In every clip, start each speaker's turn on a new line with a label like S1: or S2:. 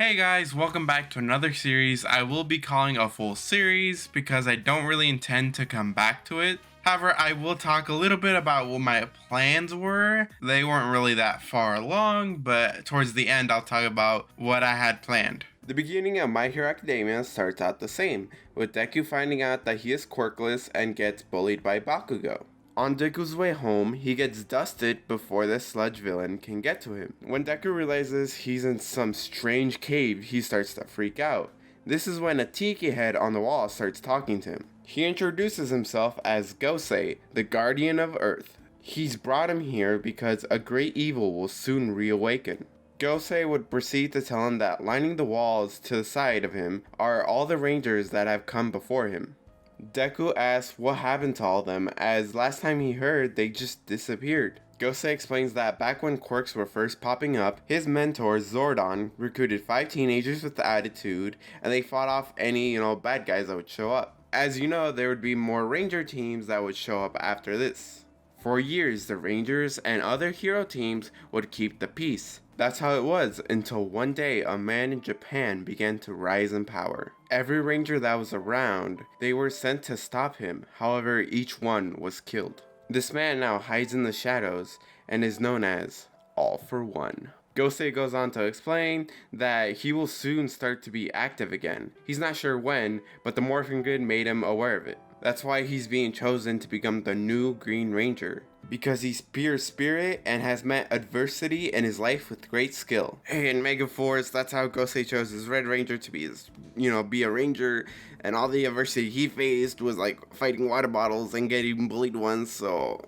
S1: Hey guys, welcome back to another series. I will be calling a full series because I don't really intend to come back to it. However, I will talk a little bit about what my plans were. They weren't really that far along, but towards the end I'll talk about what I had planned. The beginning of My Hero Academia starts out the same, with Deku finding out that he is quirkless and gets bullied by Bakugo. On Deku's way home, he gets dusted before the sludge villain can get to him. When Deku realizes he's in some strange cave, he starts to freak out. This is when a tiki head on the wall starts talking to him. He introduces himself as Gosei, the Guardian of Earth. He's brought him here because a great evil will soon reawaken. Gosei would proceed to tell him that lining the walls to the side of him are all the rangers that have come before him. Deku asks what happened to all of them, as last time he heard, they just disappeared. Gosei explains that back when quirks were first popping up, his mentor Zordon recruited 5 teenagers with attitude, and they fought off any, bad guys that would show up. As you know, there would be more ranger teams that would show up after this. For years, the rangers and other hero teams would keep the peace. That's how it was until one day a man in Japan began to rise in power. Every ranger that was around, they were sent to stop him, however each one was killed. This man now hides in the shadows and is known as All for One. Gosei goes on to explain that he will soon start to be active again. He's not sure when, but the Morphin Grid made him aware of it. That's why he's being chosen to become the new Green Ranger, because he's pure spirit and has met adversity in his life with great skill. Hey, in Mega Force, that's how Gosei chose his Red Ranger to be a ranger, and all the adversity he faced was like fighting water bottles and getting bullied once, so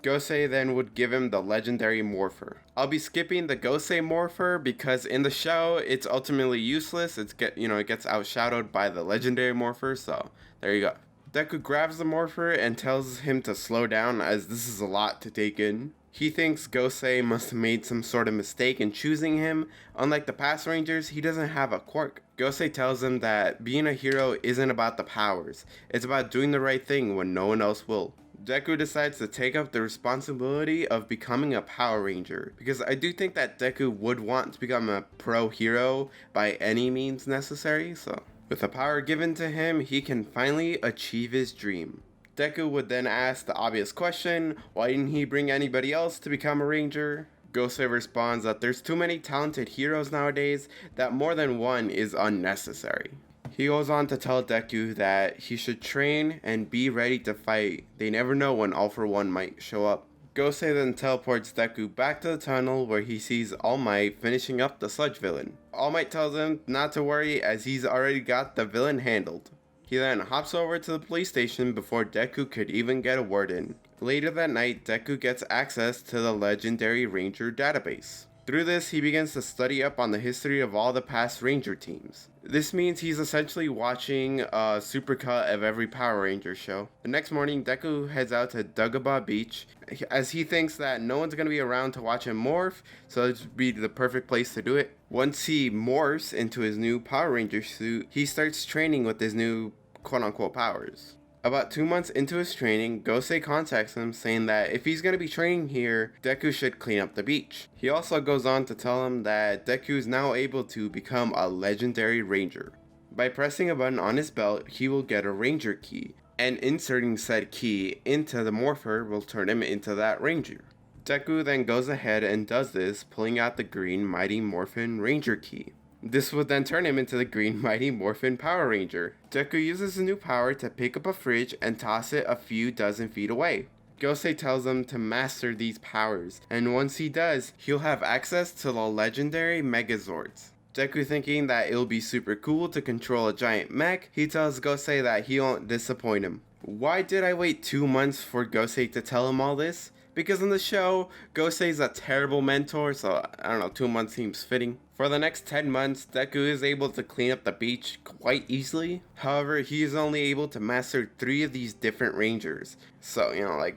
S1: Gosei then would give him the legendary Morpher. I'll be skipping the Gosei Morpher because in the show it's ultimately useless. It gets outshadowed by the legendary Morpher, so there you go. Deku grabs the Morpher and tells him to slow down as this is a lot to take in. He thinks Gosei must have made some sort of mistake in choosing him. Unlike the past Rangers, he doesn't have a quirk. Gosei tells him that being a hero isn't about the powers. It's about doing the right thing when no one else will. Deku decides to take up the responsibility of becoming a Power Ranger, because I do think that Deku would want to become a pro hero by any means necessary, so with the power given to him, he can finally achieve his dream. Deku would then ask the obvious question, why didn't he bring anybody else to become a ranger? Gosei responds that there's too many talented heroes nowadays that more than one is unnecessary. He goes on to tell Deku that he should train and be ready to fight. They never know when All for One might show up. Gosei then teleports Deku back to the tunnel where he sees All Might finishing up the sludge villain. All Might tells him not to worry as he's already got the villain handled. He then hops over to the police station before Deku could even get a word in. Later that night, Deku gets access to the legendary Ranger database. Through this, he begins to study up on the history of all the past Ranger teams. This means he's essentially watching a supercut of every Power Ranger show. The next morning, Deku heads out to Dagobah Beach as he thinks that no one's going to be around to watch him morph, so it would be the perfect place to do it. Once he morphs into his new Power Ranger suit, he starts training with his new quote-unquote powers. About 2 months into his training, Gosei contacts him saying that if he's going to be training here, Deku should clean up the beach. He also goes on to tell him that Deku is now able to become a legendary ranger. By pressing a button on his belt, he will get a ranger key, and inserting said key into the Morpher will turn him into that ranger. Deku then goes ahead and does this, pulling out the green Mighty Morphin Ranger key. This would then turn him into the Green Mighty Morphin Power Ranger. Deku uses his new power to pick up a fridge and toss it a few dozen feet away. Gosei tells him to master these powers, and once he does, he'll have access to the legendary Megazords. Deku thinking that it'll be super cool to control a giant mech, he tells Gosei that he won't disappoint him. Why did I wait 2 months for Gosei to tell him all this? Because in the show, Gosei's a terrible mentor, so 2 months seems fitting. For the next 10 months, Deku is able to clean up the beach quite easily. However, he is only able to master 3 of these different rangers. So,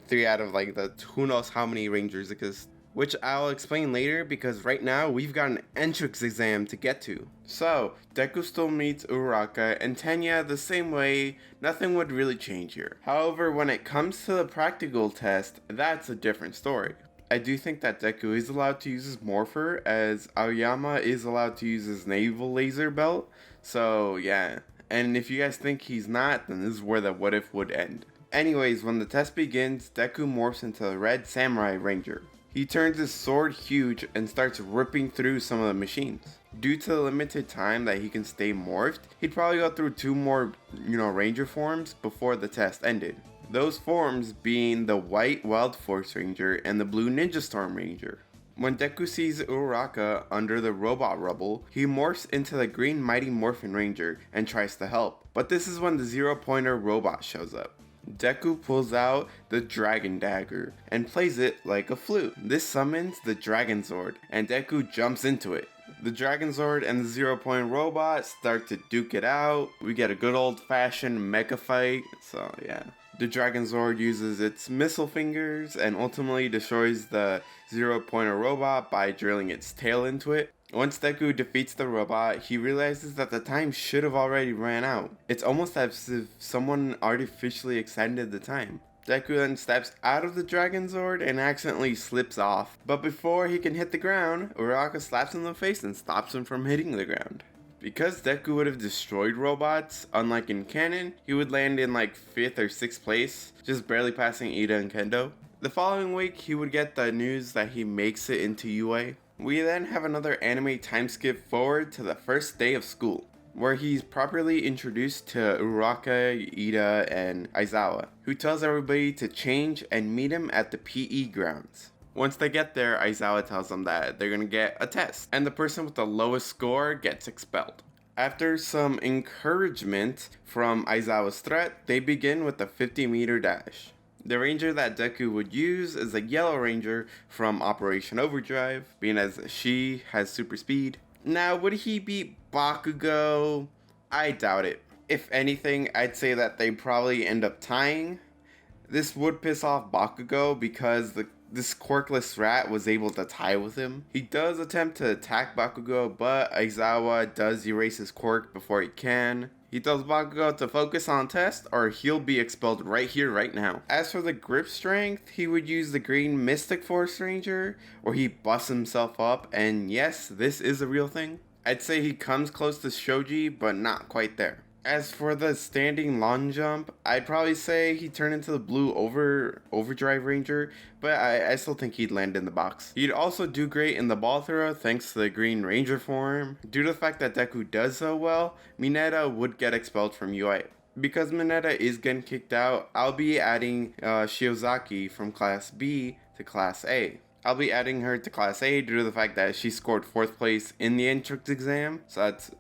S1: 3 out of the who knows how many rangers exist. Which I'll explain later because right now we've got an entrance exam to get to. So, Deku still meets Uraraka and Tenya the same way, nothing would really change here. However, when it comes to the practical test, that's a different story. I do think that Deku is allowed to use his Morpher, as Aoyama is allowed to use his naval laser belt. So yeah, and if you guys think he's not, then this is where the what if would end. Anyways, when the test begins, Deku morphs into the Red Samurai Ranger. He turns his sword huge and starts ripping through some of the machines. Due to the limited time that he can stay morphed, he'd probably go through 2 more, Ranger forms before the test ended. Those forms being the White Wild Force Ranger and the Blue Ninja Storm Ranger. When Deku sees Uraraka under the robot rubble, he morphs into the Green Mighty Morphin Ranger and tries to help. But this is when the zero-pointer robot shows up. Deku pulls out the Dragon Dagger and plays it like a flute. This summons the Dragon Zord, and Deku jumps into it. The Dragon Zord and the zero-point robot start to duke it out. We get a good old-fashioned mecha fight, so yeah. The Dragon Zord uses its missile fingers and ultimately destroys the zero-pointer robot by drilling its tail into it. Once Deku defeats the robot, he realizes that the time should have already ran out. It's almost as if someone artificially extended the time. Deku then steps out of the Dragon Zord and accidentally slips off. But before he can hit the ground, Uraraka slaps him in the face and stops him from hitting the ground. Because Deku would have destroyed robots, unlike in canon, he would land in like 5th or 6th place, just barely passing Ida and Kendo. The following week, he would get the news that he makes it into UA. We then have another anime time skip forward to the first day of school, where he's properly introduced to Uraraka, Ida, and Aizawa, who tells everybody to change and meet him at the PE grounds. Once they get there, Aizawa tells them that they're gonna get a test, and the person with the lowest score gets expelled. After some encouragement from Aizawa's threat, they begin with the 50-meter dash. The ranger that Deku would use is a Yellow Ranger from Operation Overdrive, being as she has super speed. Now, would he beat Bakugo? I doubt it. If anything, I'd say that they probably end up tying. This would piss off Bakugo because this quirkless rat was able to tie with him. He does attempt to attack Bakugo, but Aizawa does erase his quirk before he can. He tells Bakugo to focus on test or he'll be expelled right here, right now. As for the grip strength, he would use the Green Mystic Force Ranger, where he busts himself up, and yes, this is a real thing. I'd say he comes close to Shoji, but not quite there. As for the standing long jump, I'd probably say he turned into the Blue Overdrive Ranger, but I still think he'd land in the box. He'd also do great in the ball throw thanks to the Green Ranger form. Due to the fact that Deku does so well, Mineta would get expelled from UA. Because Mineta is getting kicked out, I'll be adding Shiozaki from Class B to Class A. I'll be adding her to Class A due to the fact that she scored 4th place in the entrance exam, so that's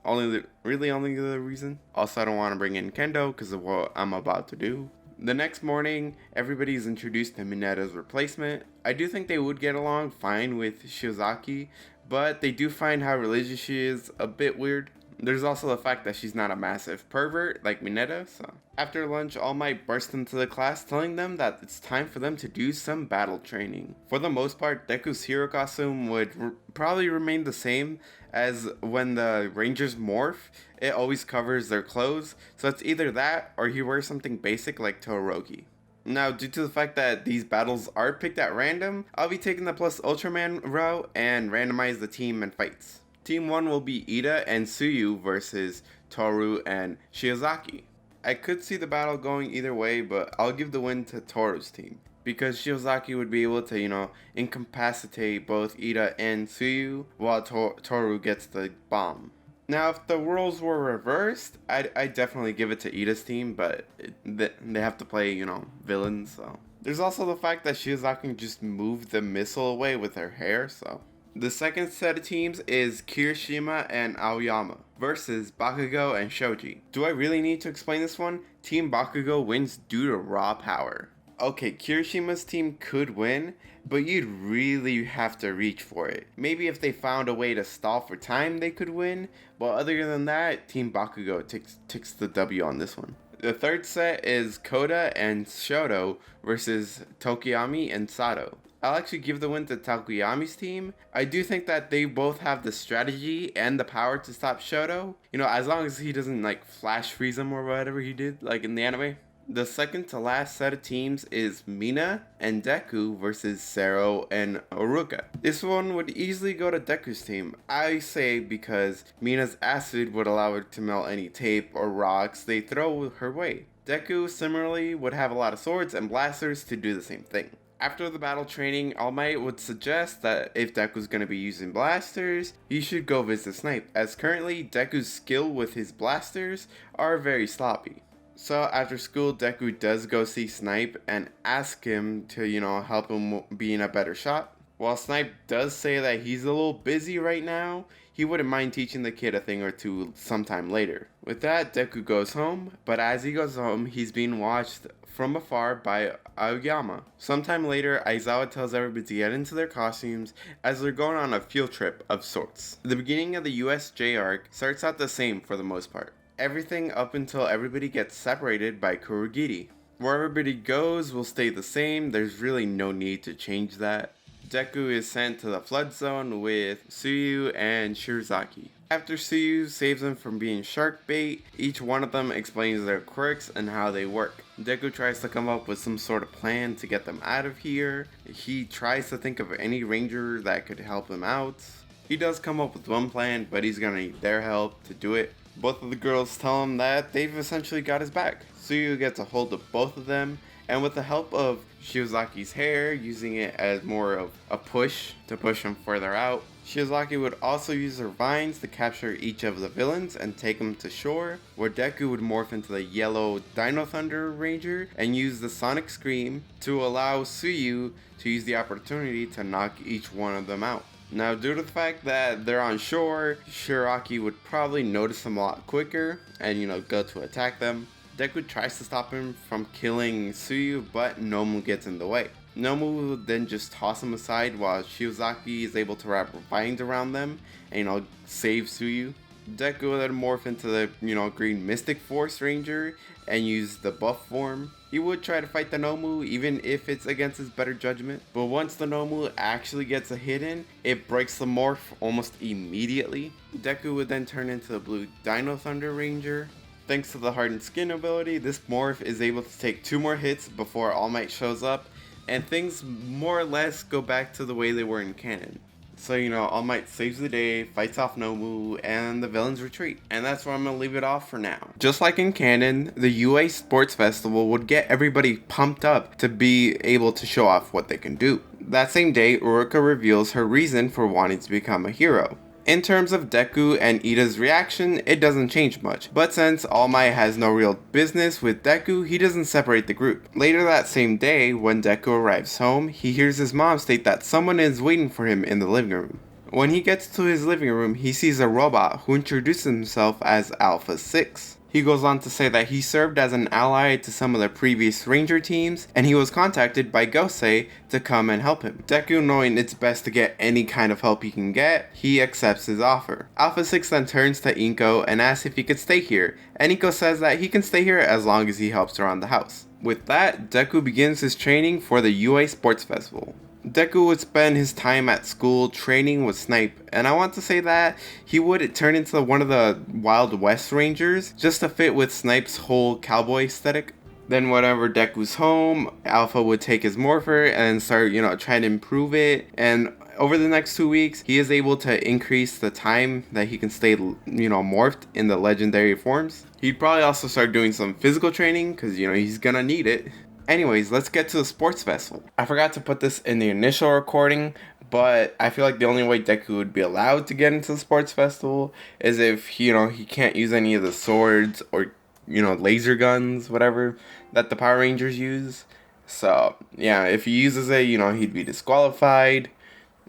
S1: really only the reason. Also, I don't want to bring in Kendo because of what I'm about to do. The next morning, everybody's introduced to Mineta's replacement. I do think they would get along fine with Shiozaki, but they do find how religious she is a bit weird. There's also the fact that she's not a massive pervert like Mineta, so. After lunch, All Might burst into the class telling them that it's time for them to do some battle training. For the most part, Deku's hero costume would probably remain the same as when the Rangers morph. It always covers their clothes, so it's either that or he wears something basic like Todoroki. Now, due to the fact that these battles are picked at random, I'll be taking the plus Ultraman route and randomize the team and fights. Team 1 will be Ida and Tsuyu versus Toru and Shiozaki. I could see the battle going either way, but I'll give the win to Toru's team, because Shiozaki would be able to, incapacitate both Ida and Tsuyu while Toru gets the bomb. Now, if the roles were reversed, I'd definitely give it to Ida's team, but they have to play, villains, so. There's also the fact that Shiozaki can just move the missile away with her hair, so. The second set of teams is Kirishima and Aoyama versus Bakugo and Shoji. Do I really need to explain this one? Team Bakugo wins due to raw power. Okay, Kirishima's team could win, but you'd really have to reach for it. Maybe if they found a way to stall for time, they could win, but other than that, Team Bakugo takes the W on this one. The third set is Koda and Shoto versus Tokiyami and Sato. I'll actually give the win to Takuyami's team. I do think that they both have the strategy and the power to stop Shoto. As long as he doesn't flash freeze him or whatever he did, like in the anime. The second to last set of teams is Mina and Deku versus Sero and Oruka. This one would easily go to Deku's team, I say, because Mina's acid would allow her to melt any tape or rocks they throw her way. Deku similarly would have a lot of swords and blasters to do the same thing. After the battle training, All Might would suggest that if Deku's going to be using blasters, he should go visit Snipe, as currently Deku's skill with his blasters are very sloppy. So after school, Deku does go see Snipe and ask him to, help him be in a better shot. While Snipe does say that he's a little busy right now, he wouldn't mind teaching the kid a thing or two sometime later. With that, Deku goes home, but as he goes home, he's being watched from afar by Aoyama. Sometime later, Aizawa tells everybody to get into their costumes as they're going on a field trip of sorts. The beginning of the USJ arc starts out the same for the most part. Everything up until everybody gets separated by Kurogiri. Where everybody goes will stay the same, there's really no need to change that. Deku is sent to the flood zone with Tsuyu and Shirazaki. After Tsuyu saves them from being shark bait, each one of them explains their quirks and how they work. Deku tries to come up with some sort of plan to get them out of here. He tries to think of any ranger that could help him out. He does come up with one plan, but he's gonna need their help to do it. Both of the girls tell him that they've essentially got his back. Tsuyu gets a hold of both of them, and with the help of Shiozaki's hair, using it as more of a push to push him further out, Shiozaki would also use her vines to capture each of the villains and take them to shore, where Deku would morph into the yellow Dino Thunder Ranger and use the Sonic Scream to allow Tsuyu to use the opportunity to knock each one of them out. Now, due to the fact that they're on shore, Shiraki would probably notice them a lot quicker and, go to attack them. Deku tries to stop him from killing Tsuyu, but Nomu gets in the way. Nomu will then just toss him aside while Shiozaki is able to wrap vines around them and, save Tsuyu. Deku will then morph into the, green Mystic Force Ranger and use the buff form. He would try to fight the Nomu even if it's against his better judgment, but once the Nomu actually gets a hit in, it breaks the morph almost immediately. Deku would then turn into the blue Dino Thunder Ranger. Thanks to the hardened skin ability, this morph is able to take 2 more hits before All Might shows up, and things more or less go back to the way they were in canon. So, All Might saves the day, fights off Nomu, and the villains retreat. And that's where I'm going to leave it off for now. Just like in canon, the UA Sports Festival would get everybody pumped up to be able to show off what they can do. That same day, Uruka reveals her reason for wanting to become a hero. In terms of Deku and Ida's reaction, it doesn't change much, but since All Might has no real business with Deku, he doesn't separate the group. Later that same day, when Deku arrives home, he hears his mom state that someone is waiting for him in the living room. When he gets to his living room, he sees a robot who introduces himself as Alpha 6. He goes on to say that he served as an ally to some of the previous Ranger teams, and he was contacted by Gosei to come and help him. Deku, knowing it's best to get any kind of help he can get, he accepts his offer. Alpha 6 then turns to Inko and asks if he could stay here, and Inko says that he can stay here as long as he helps around the house. With that, Deku begins his training for the UA Sports Festival. Deku would spend his time at school training with Snipe, and I want to say that he would turn into one of the Wild West Rangers just to fit with Snipe's whole cowboy aesthetic. Then whenever Deku's home, Alpha would take his morpher and start, trying to improve it, and over the next 2 weeks, he is able to increase the time that he can stay, morphed in the legendary forms. He'd probably also start doing some physical training, because, he's gonna need it. Anyways, let's get to the sports festival. I forgot to put this in the initial recording, but I feel like the only way Deku would be allowed to get into the sports festival is if, he can't use any of the swords or, laser guns, whatever, that the Power Rangers use. So, yeah, if he uses it, he'd be disqualified.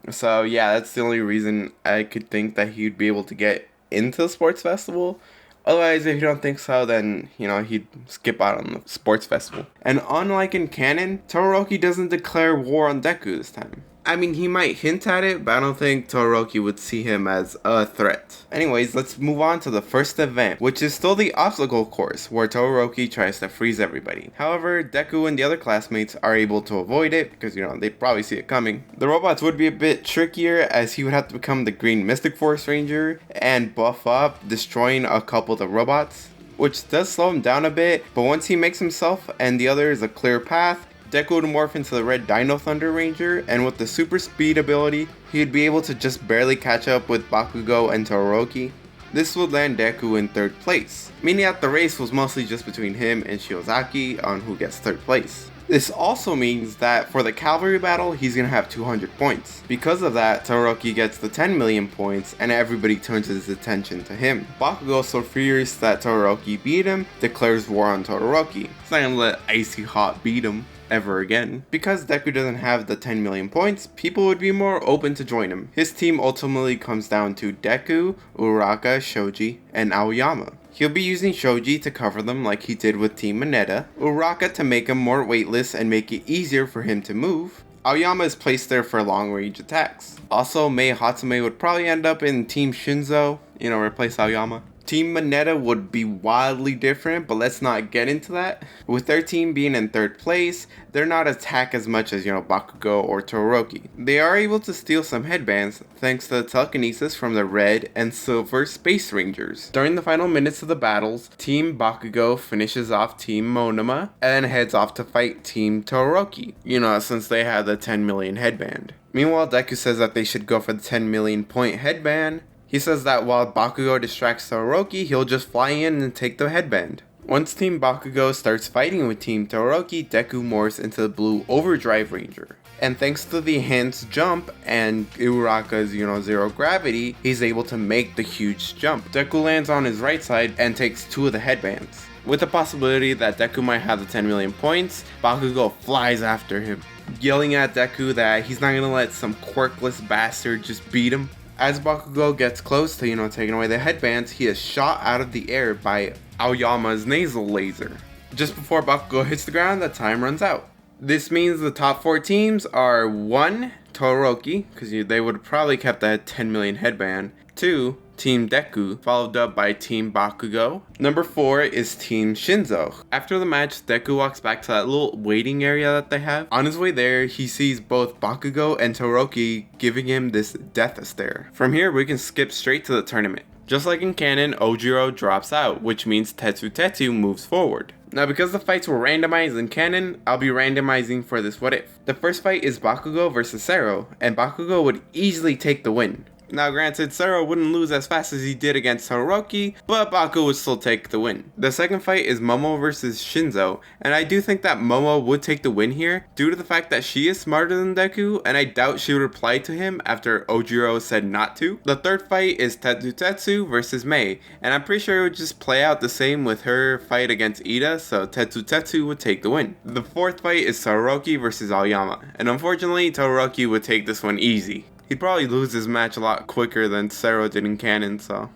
S1: So, yeah, that's the only reason I could think that he'd be able to get into the sports festival. Otherwise, if you don't think so, then, he'd skip out on the sports festival. And unlike in canon, Todoroki doesn't declare war on Deku this time. I mean, he might hint at it, but I don't think Todoroki would see him as a threat. Anyways, let's move on to the first event, which is still the obstacle course, where Todoroki tries to freeze everybody. However, Deku and the other classmates are able to avoid it, because, they probably see it coming. The robots would be a bit trickier, as he would have to become the Green Mystic Force Ranger, and buff up, destroying a couple of the robots. which does slow him down a bit, but once he makes himself and the other is a clear path, Deku would morph into the red Dino Thunder Ranger, and with the super speed ability, he would be able to just barely catch up with Bakugo and Todoroki. This would land Deku in 3rd place, meaning that the race was mostly just between him and Shiozaki on who gets 3rd place. This also means that for the cavalry battle, he's gonna have 200 points. Because of that, Todoroki gets the 10 million points and everybody turns his attention to him. Bakugo, so furious that Todoroki beat him, declares war on Todoroki. He's not gonna let Icy Hot beat him ever again. Because Deku doesn't have the 10 million points, people would be more open to join him. His team ultimately comes down to Deku, Uraraka, Shoji, and Aoyama. He'll be using Shoji to cover them like he did with Team Mineta, Uraraka to make him more weightless and make it easier for him to move. Aoyama is placed there for long range attacks. Also, Mei Hatsume would probably end up in Team Shinzo, replace Aoyama. Team Mineta would be wildly different, but let's not get into that. With their team being in 3rd place, they're not attacked as much as, Bakugo or Todoroki. They are able to steal some headbands thanks to the telekinesis from the red and silver Space Rangers. During the final minutes of the battles, Team Bakugo finishes off Team Monoma and then heads off to fight Team Todoroki, since they had the 10 million headband. Meanwhile, Deku says that they should go for the 10 million point headband. He says that while Bakugo distracts Todoroki, he'll just fly in and take the headband. Once Team Bakugo starts fighting with Team Todoroki, Deku morphs into the blue Overdrive Ranger. And thanks to the enhanced jump and Uraraka's, zero gravity, he's able to make the huge jump. Deku lands on his right side and takes 2 of the headbands. With the possibility that Deku might have the 10 million points, Bakugo flies after him, yelling at Deku that he's not gonna let some quirkless bastard just beat him. As Bakugo gets close to, taking away the headbands, he is shot out of the air by Aoyama's nasal laser. Just before Bakugo hits the ground, the time runs out. This means the top 4 teams are 1. Todoroki, because they would have probably kept that 10 million headband. 2. Team Deku, followed up by Team Bakugo. Number 4 is Team Shinzo. After the match, Deku walks back to that little waiting area that they have. On his way there, he sees both Bakugo and Todoroki giving him this death stare. From here, we can skip straight to the tournament. Just like in canon, Ojiro drops out, which means Tetsu Tetsu moves forward. Now, because the fights were randomized in canon, I'll be randomizing for this what if. The first fight is Bakugo versus Sero, and Bakugo would easily take the win. Now granted, Sero wouldn't lose as fast as he did against Todoroki, but Bakugo would still take the win. The second fight is Momo versus Shinzo, and I do think that Momo would take the win here, due to the fact that she is smarter than Deku, and I doubt she would reply to him after Ojiro said not to. The third fight is Tetsu Tetsu versus Mei, and I'm pretty sure it would just play out the same with her fight against Ida, so Tetsu Tetsu would take the win. The fourth fight is Todoroki versus Aoyama, and unfortunately Todoroki would take this one easy. He'd probably lose his match a lot quicker than Sero did in canon, so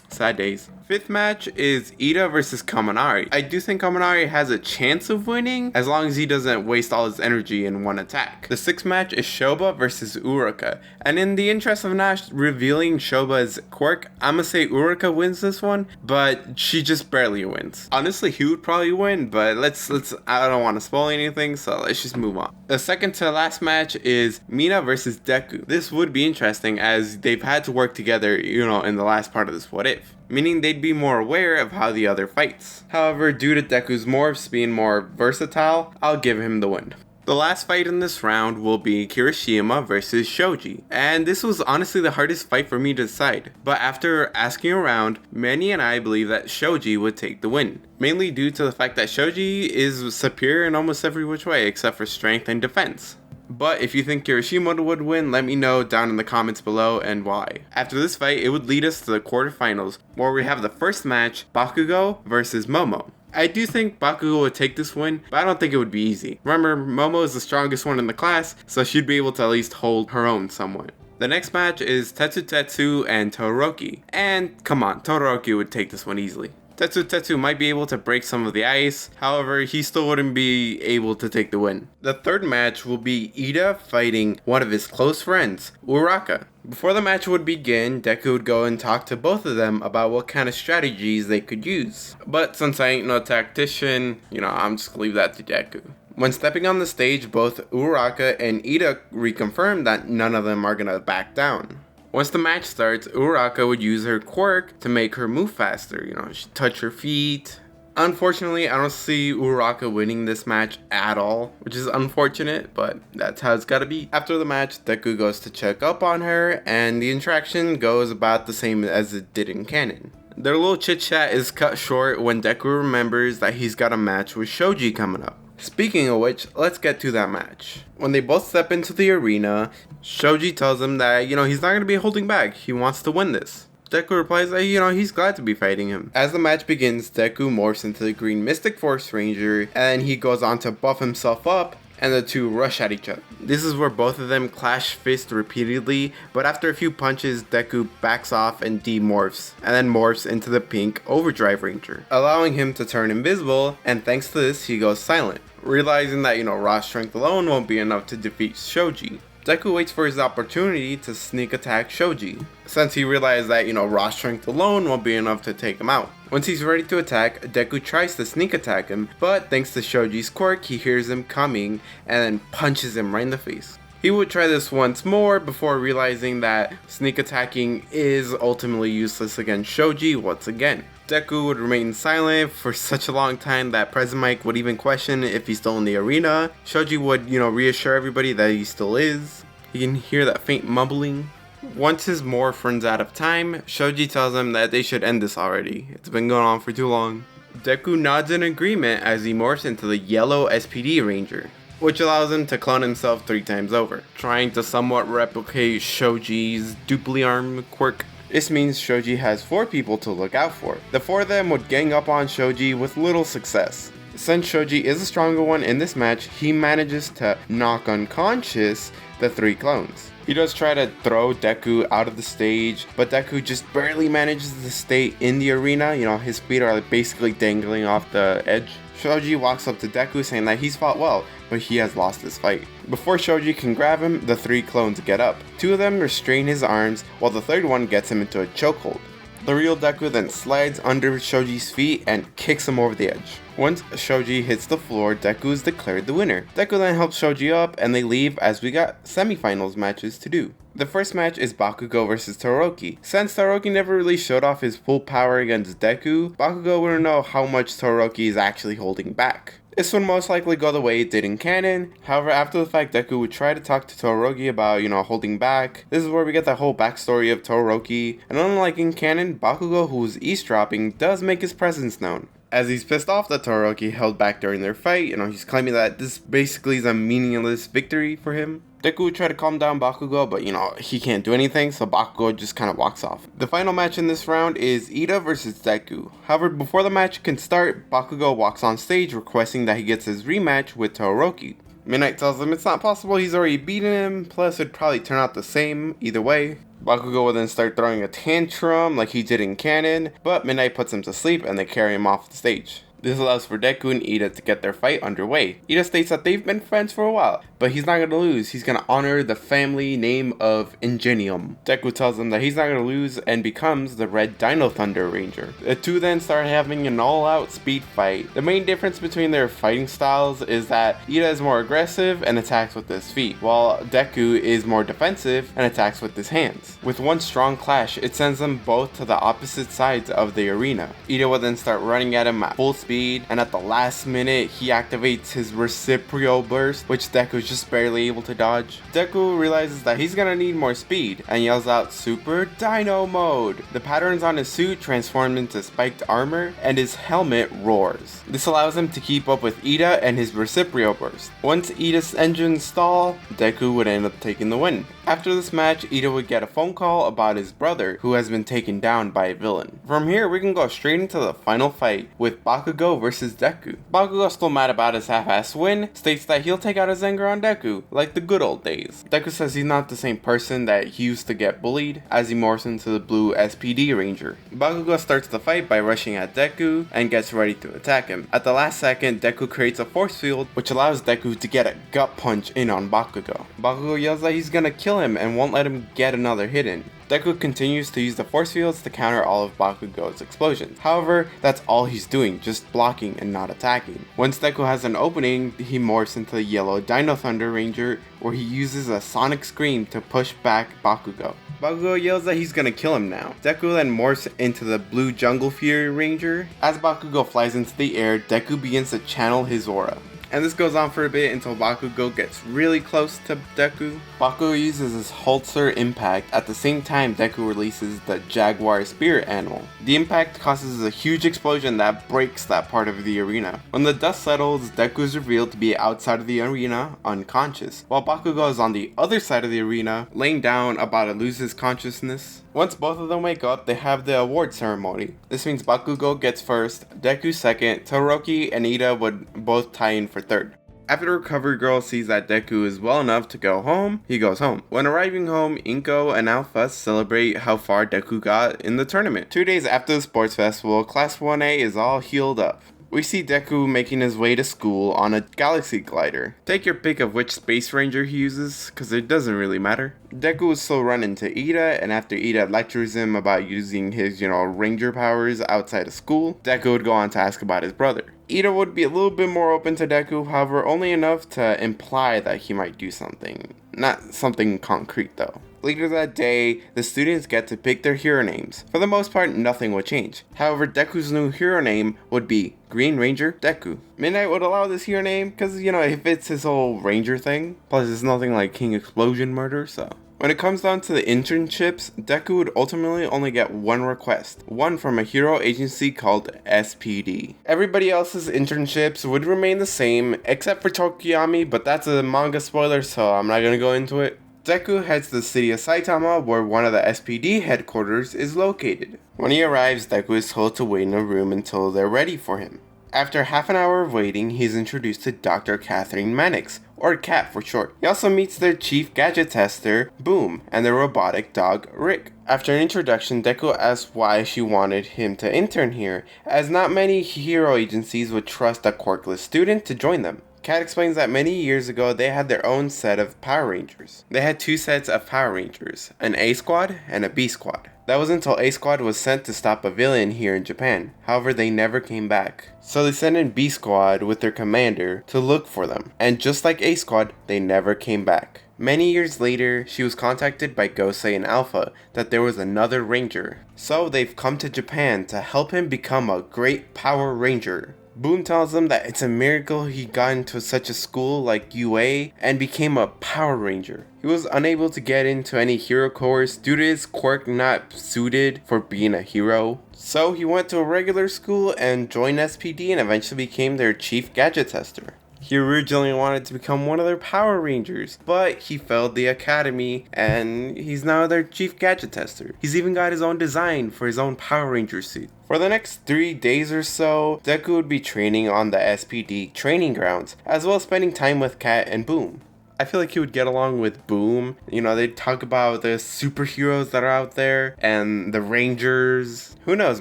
S1: sad days. Fifth match is Ida versus Kaminari. I do think Kaminari has a chance of winning as long as he doesn't waste all his energy in one attack. The sixth match is Shoba versus Uraraka, and in the interest of not revealing Shoba's quirk, I'ma say Uraraka wins this one, but she just barely wins. Honestly, he would probably win, but let's I don't want to spoil anything, so let's just move on. The second to last match is Mina versus Deku. This would be interesting as they've had to work together, in the last part of this what if, meaning they'd be more aware of how the other fights. However, due to Deku's morphs being more versatile, I'll give him the win. The last fight in this round will be Kirishima versus Shoji, and this was honestly the hardest fight for me to decide, but after asking around, many and I believe that Shoji would take the win, mainly due to the fact that Shoji is superior in almost every which way except for strength and defense. But if you think Kirishima would win, let me know down in the comments below and why. After this fight, it would lead us to the quarterfinals, where we have the first match, Bakugo versus Momo. I do think Bakugo would take this win, but I don't think it would be easy. Remember, Momo is the strongest one in the class, so she'd be able to at least hold her own somewhat. The next match is Tetsu Tetsu and Todoroki, and come on, Todoroki would take this one easily. Tetsu Tetsu might be able to break some of the ice, however, he still wouldn't be able to take the win. The third match will be Ida fighting one of his close friends, Uraraka. Before the match would begin, Deku would go and talk to both of them about what kind of strategies they could use. But since I ain't no tactician, I'm just gonna leave that to Deku. When stepping on the stage, both Uraraka and Ida reconfirmed that none of them are gonna back down. Once the match starts, Uraraka would use her quirk to make her move faster. She'd touch her feet. Unfortunately, I don't see Uraraka winning this match at all, which is unfortunate, but that's how it's gotta be. After the match, Deku goes to check up on her, and the interaction goes about the same as it did in canon. Their little chit chat is cut short when Deku remembers that he's got a match with Shoji coming up. Speaking of which, let's get to that match. When they both step into the arena, Shoji tells him that, he's not gonna be holding back, he wants to win this. Deku replies that, he's glad to be fighting him. As the match begins, Deku morphs into the Green Mystic Force Ranger, and he goes on to buff himself up, and the two rush at each other. This is where both of them clash fists repeatedly, but after a few punches, Deku backs off and demorphs, and then morphs into the pink Overdrive Ranger, allowing him to turn invisible, and thanks to this, he goes silent, realizing that, raw strength alone won't be enough to defeat Shoji. Deku waits for his opportunity to sneak attack Shoji, since he realized that, raw strength alone won't be enough to take him out. Once he's ready to attack, Deku tries to sneak attack him, but thanks to Shoji's quirk, he hears him coming and then punches him right in the face. He would try this once more before realizing that sneak attacking is ultimately useless against Shoji once again. Deku would remain silent for such a long time that Present Mike would even question if he's still in the arena. Shoji would, reassure everybody that he still is. You can hear that faint mumbling. Once his morph runs out of time, Shoji tells him that they should end this already. It's been going on for too long. Deku nods in agreement as he morphs into the yellow SPD Ranger, which allows him to clone himself 3 times over, trying to somewhat replicate Shoji's duply armed quirk. This means Shoji has 4 people to look out for. The 4 of them would gang up on Shoji with little success. Since Shoji is a stronger one in this match, he manages to knock unconscious the 3 clones. He does try to throw Deku out of the stage, but Deku just barely manages to stay in the arena. His feet are basically dangling off the edge. Shoji walks up to Deku saying that he's fought well, but he has lost this fight. Before Shoji can grab him, the 3 clones get up. 2 of them restrain his arms, while the 3rd one gets him into a chokehold. The real Deku then slides under Shoji's feet and kicks him over the edge. Once Shoji hits the floor, Deku is declared the winner. Deku then helps Shoji up and they leave as we got semifinals matches to do. The first match is Bakugo vs Todoroki. Since Todoroki never really showed off his full power against Deku, Bakugo wouldn't know how much Todoroki is actually holding back. This would most likely go the way it did in canon. However, after the fact, Deku would try to talk to Todoroki about, holding back. This is where we get the whole backstory of Todoroki. And unlike in canon, Bakugo, who's eavesdropping, does make his presence known. As he's pissed off that Todoroki held back during their fight, he's claiming that this basically is a meaningless victory for him. Deku would try to calm down Bakugo, but he can't do anything, so Bakugo just kind of walks off. The final match in this round is Ida versus Deku. However, before the match can start, Bakugo walks on stage requesting that he gets his rematch with Todoroki. Midnight tells him it's not possible, he's already beaten him, plus it'd probably turn out the same either way. Bakugo will then start throwing a tantrum like he did in canon, but Midnight puts him to sleep and they carry him off the stage. This allows for Deku and Ida to get their fight underway. Ida states that they've been friends for a while, but he's not going to lose. He's going to honor the family name of Ingenium. Deku tells him that he's not going to lose and becomes the Red Dino Thunder Ranger. The two then start having an all-out speed fight. The main difference between their fighting styles is that Ida is more aggressive and attacks with his feet, while Deku is more defensive and attacks with his hands. With one strong clash, it sends them both to the opposite sides of the arena. Ida will then start running at him at full speed, and at the last minute he activates his reciprocal burst, which Deku is just barely able to dodge. Deku realizes that he's gonna need more speed and yells out Super Dino Mode. The patterns on his suit transform into spiked armor and his helmet roars. This allows him to keep up with Ida and his reciprocal burst. Once Ida's engines stall, Deku would end up taking the win. After this match, Ida would get a phone call about his brother who has been taken down by a villain. From here, we can go straight into the final fight with Bakugo versus Deku. Bakugo, still mad about his half-ass win, states that he'll take out his anger on Deku, like the good old days. Deku says he's not the same person that he used to get bullied, as he morphs into the blue SPD Ranger. Bakugo starts the fight by rushing at Deku and gets ready to attack him. At the last second, Deku creates a force field, which allows Deku to get a gut punch in on Bakugo. Bakugo yells that he's gonna kill him and won't let him get another hit in. Deku continues to use the force fields to counter all of Bakugo's explosions. However, that's all he's doing, just blocking and not attacking. Once Deku has an opening, he morphs into the yellow Dino Thunder Ranger, where he uses a sonic scream to push back Bakugo. Bakugo yells that he's gonna kill him now. Deku then morphs into the blue Jungle Fury Ranger. As Bakugo flies into the air, Deku begins to channel his aura. And this goes on for a bit until Bakugo gets really close to Deku. Bakugo uses his Holzer impact. At the same time, Deku releases the Jaguar spirit animal. The impact causes a huge explosion that breaks that part of the arena. When the dust settles, Deku is revealed to be outside of the arena, unconscious, while Bakugo is on the other side of the arena, laying down about to lose his consciousness. Once both of them wake up, they have the award ceremony. This means Bakugo gets first, Deku second, Todoroki and Ida would both tie in for third. After the recovery girl sees that Deku is well enough to go home, he goes home. When arriving home, Inko and Alpha celebrate how far Deku got in the tournament. 2 days after the sports festival, Class 1A is all healed up. We see Deku making his way to school on a galaxy glider. Take your pick of which space ranger he uses, cause it doesn't really matter. Deku is still running to Ida, and after Ida lectures him about using his, ranger powers outside of school, Deku would go on to ask about his brother. Ida would be a little bit more open to Deku, however only enough to imply that he might do something. Not something concrete though. Later that day, the students get to pick their hero names. For the most part, nothing would change. However, Deku's new hero name would be Green Ranger Deku. Midnight would allow this hero name because, it fits his whole ranger thing. Plus, it's nothing like King Explosion murder, so. When it comes down to the internships, Deku would ultimately only get one request. One from a hero agency called SPD. Everybody else's internships would remain the same, except for Tokiyami, but that's a manga spoiler, so I'm not gonna go into it. Deku heads to the city of Saitama, where one of the SPD headquarters is located. When he arrives, Deku is told to wait in a room until they're ready for him. After half an hour of waiting, he's introduced to Dr. Catherine Mannix, or Cat for short. He also meets their chief gadget tester, Boom, and their robotic dog, Rick. After an introduction, Deku asks why she wanted him to intern here, as not many hero agencies would trust a quirkless student to join them. Cat explains that many years ago they had their own set of Power Rangers. They had two sets of Power Rangers, an A Squad and a B Squad. That was until A Squad was sent to stop a villain here in Japan. However, they never came back. So they sent in B Squad with their commander to look for them. And just like A Squad, they never came back. Many years later, she was contacted by Gosei and Alpha that there was another ranger. So they've come to Japan to help him become a great Power Ranger. Boom tells him that it's a miracle he got into such a school like UA and became a Power Ranger. He was unable to get into any hero course due to his quirk not suited for being a hero. So he went to a regular school and joined SPD and eventually became their chief gadget tester. He originally wanted to become one of their Power Rangers, but he failed the academy and he's now their chief gadget tester. He's even got his own design for his own Power Ranger suit. For the next 3 days or so, Deku would be training on the SPD training grounds, as well as spending time with Cat and Boom. I feel like he would get along with Boom. They talk about the superheroes that are out there and the Rangers. Who knows,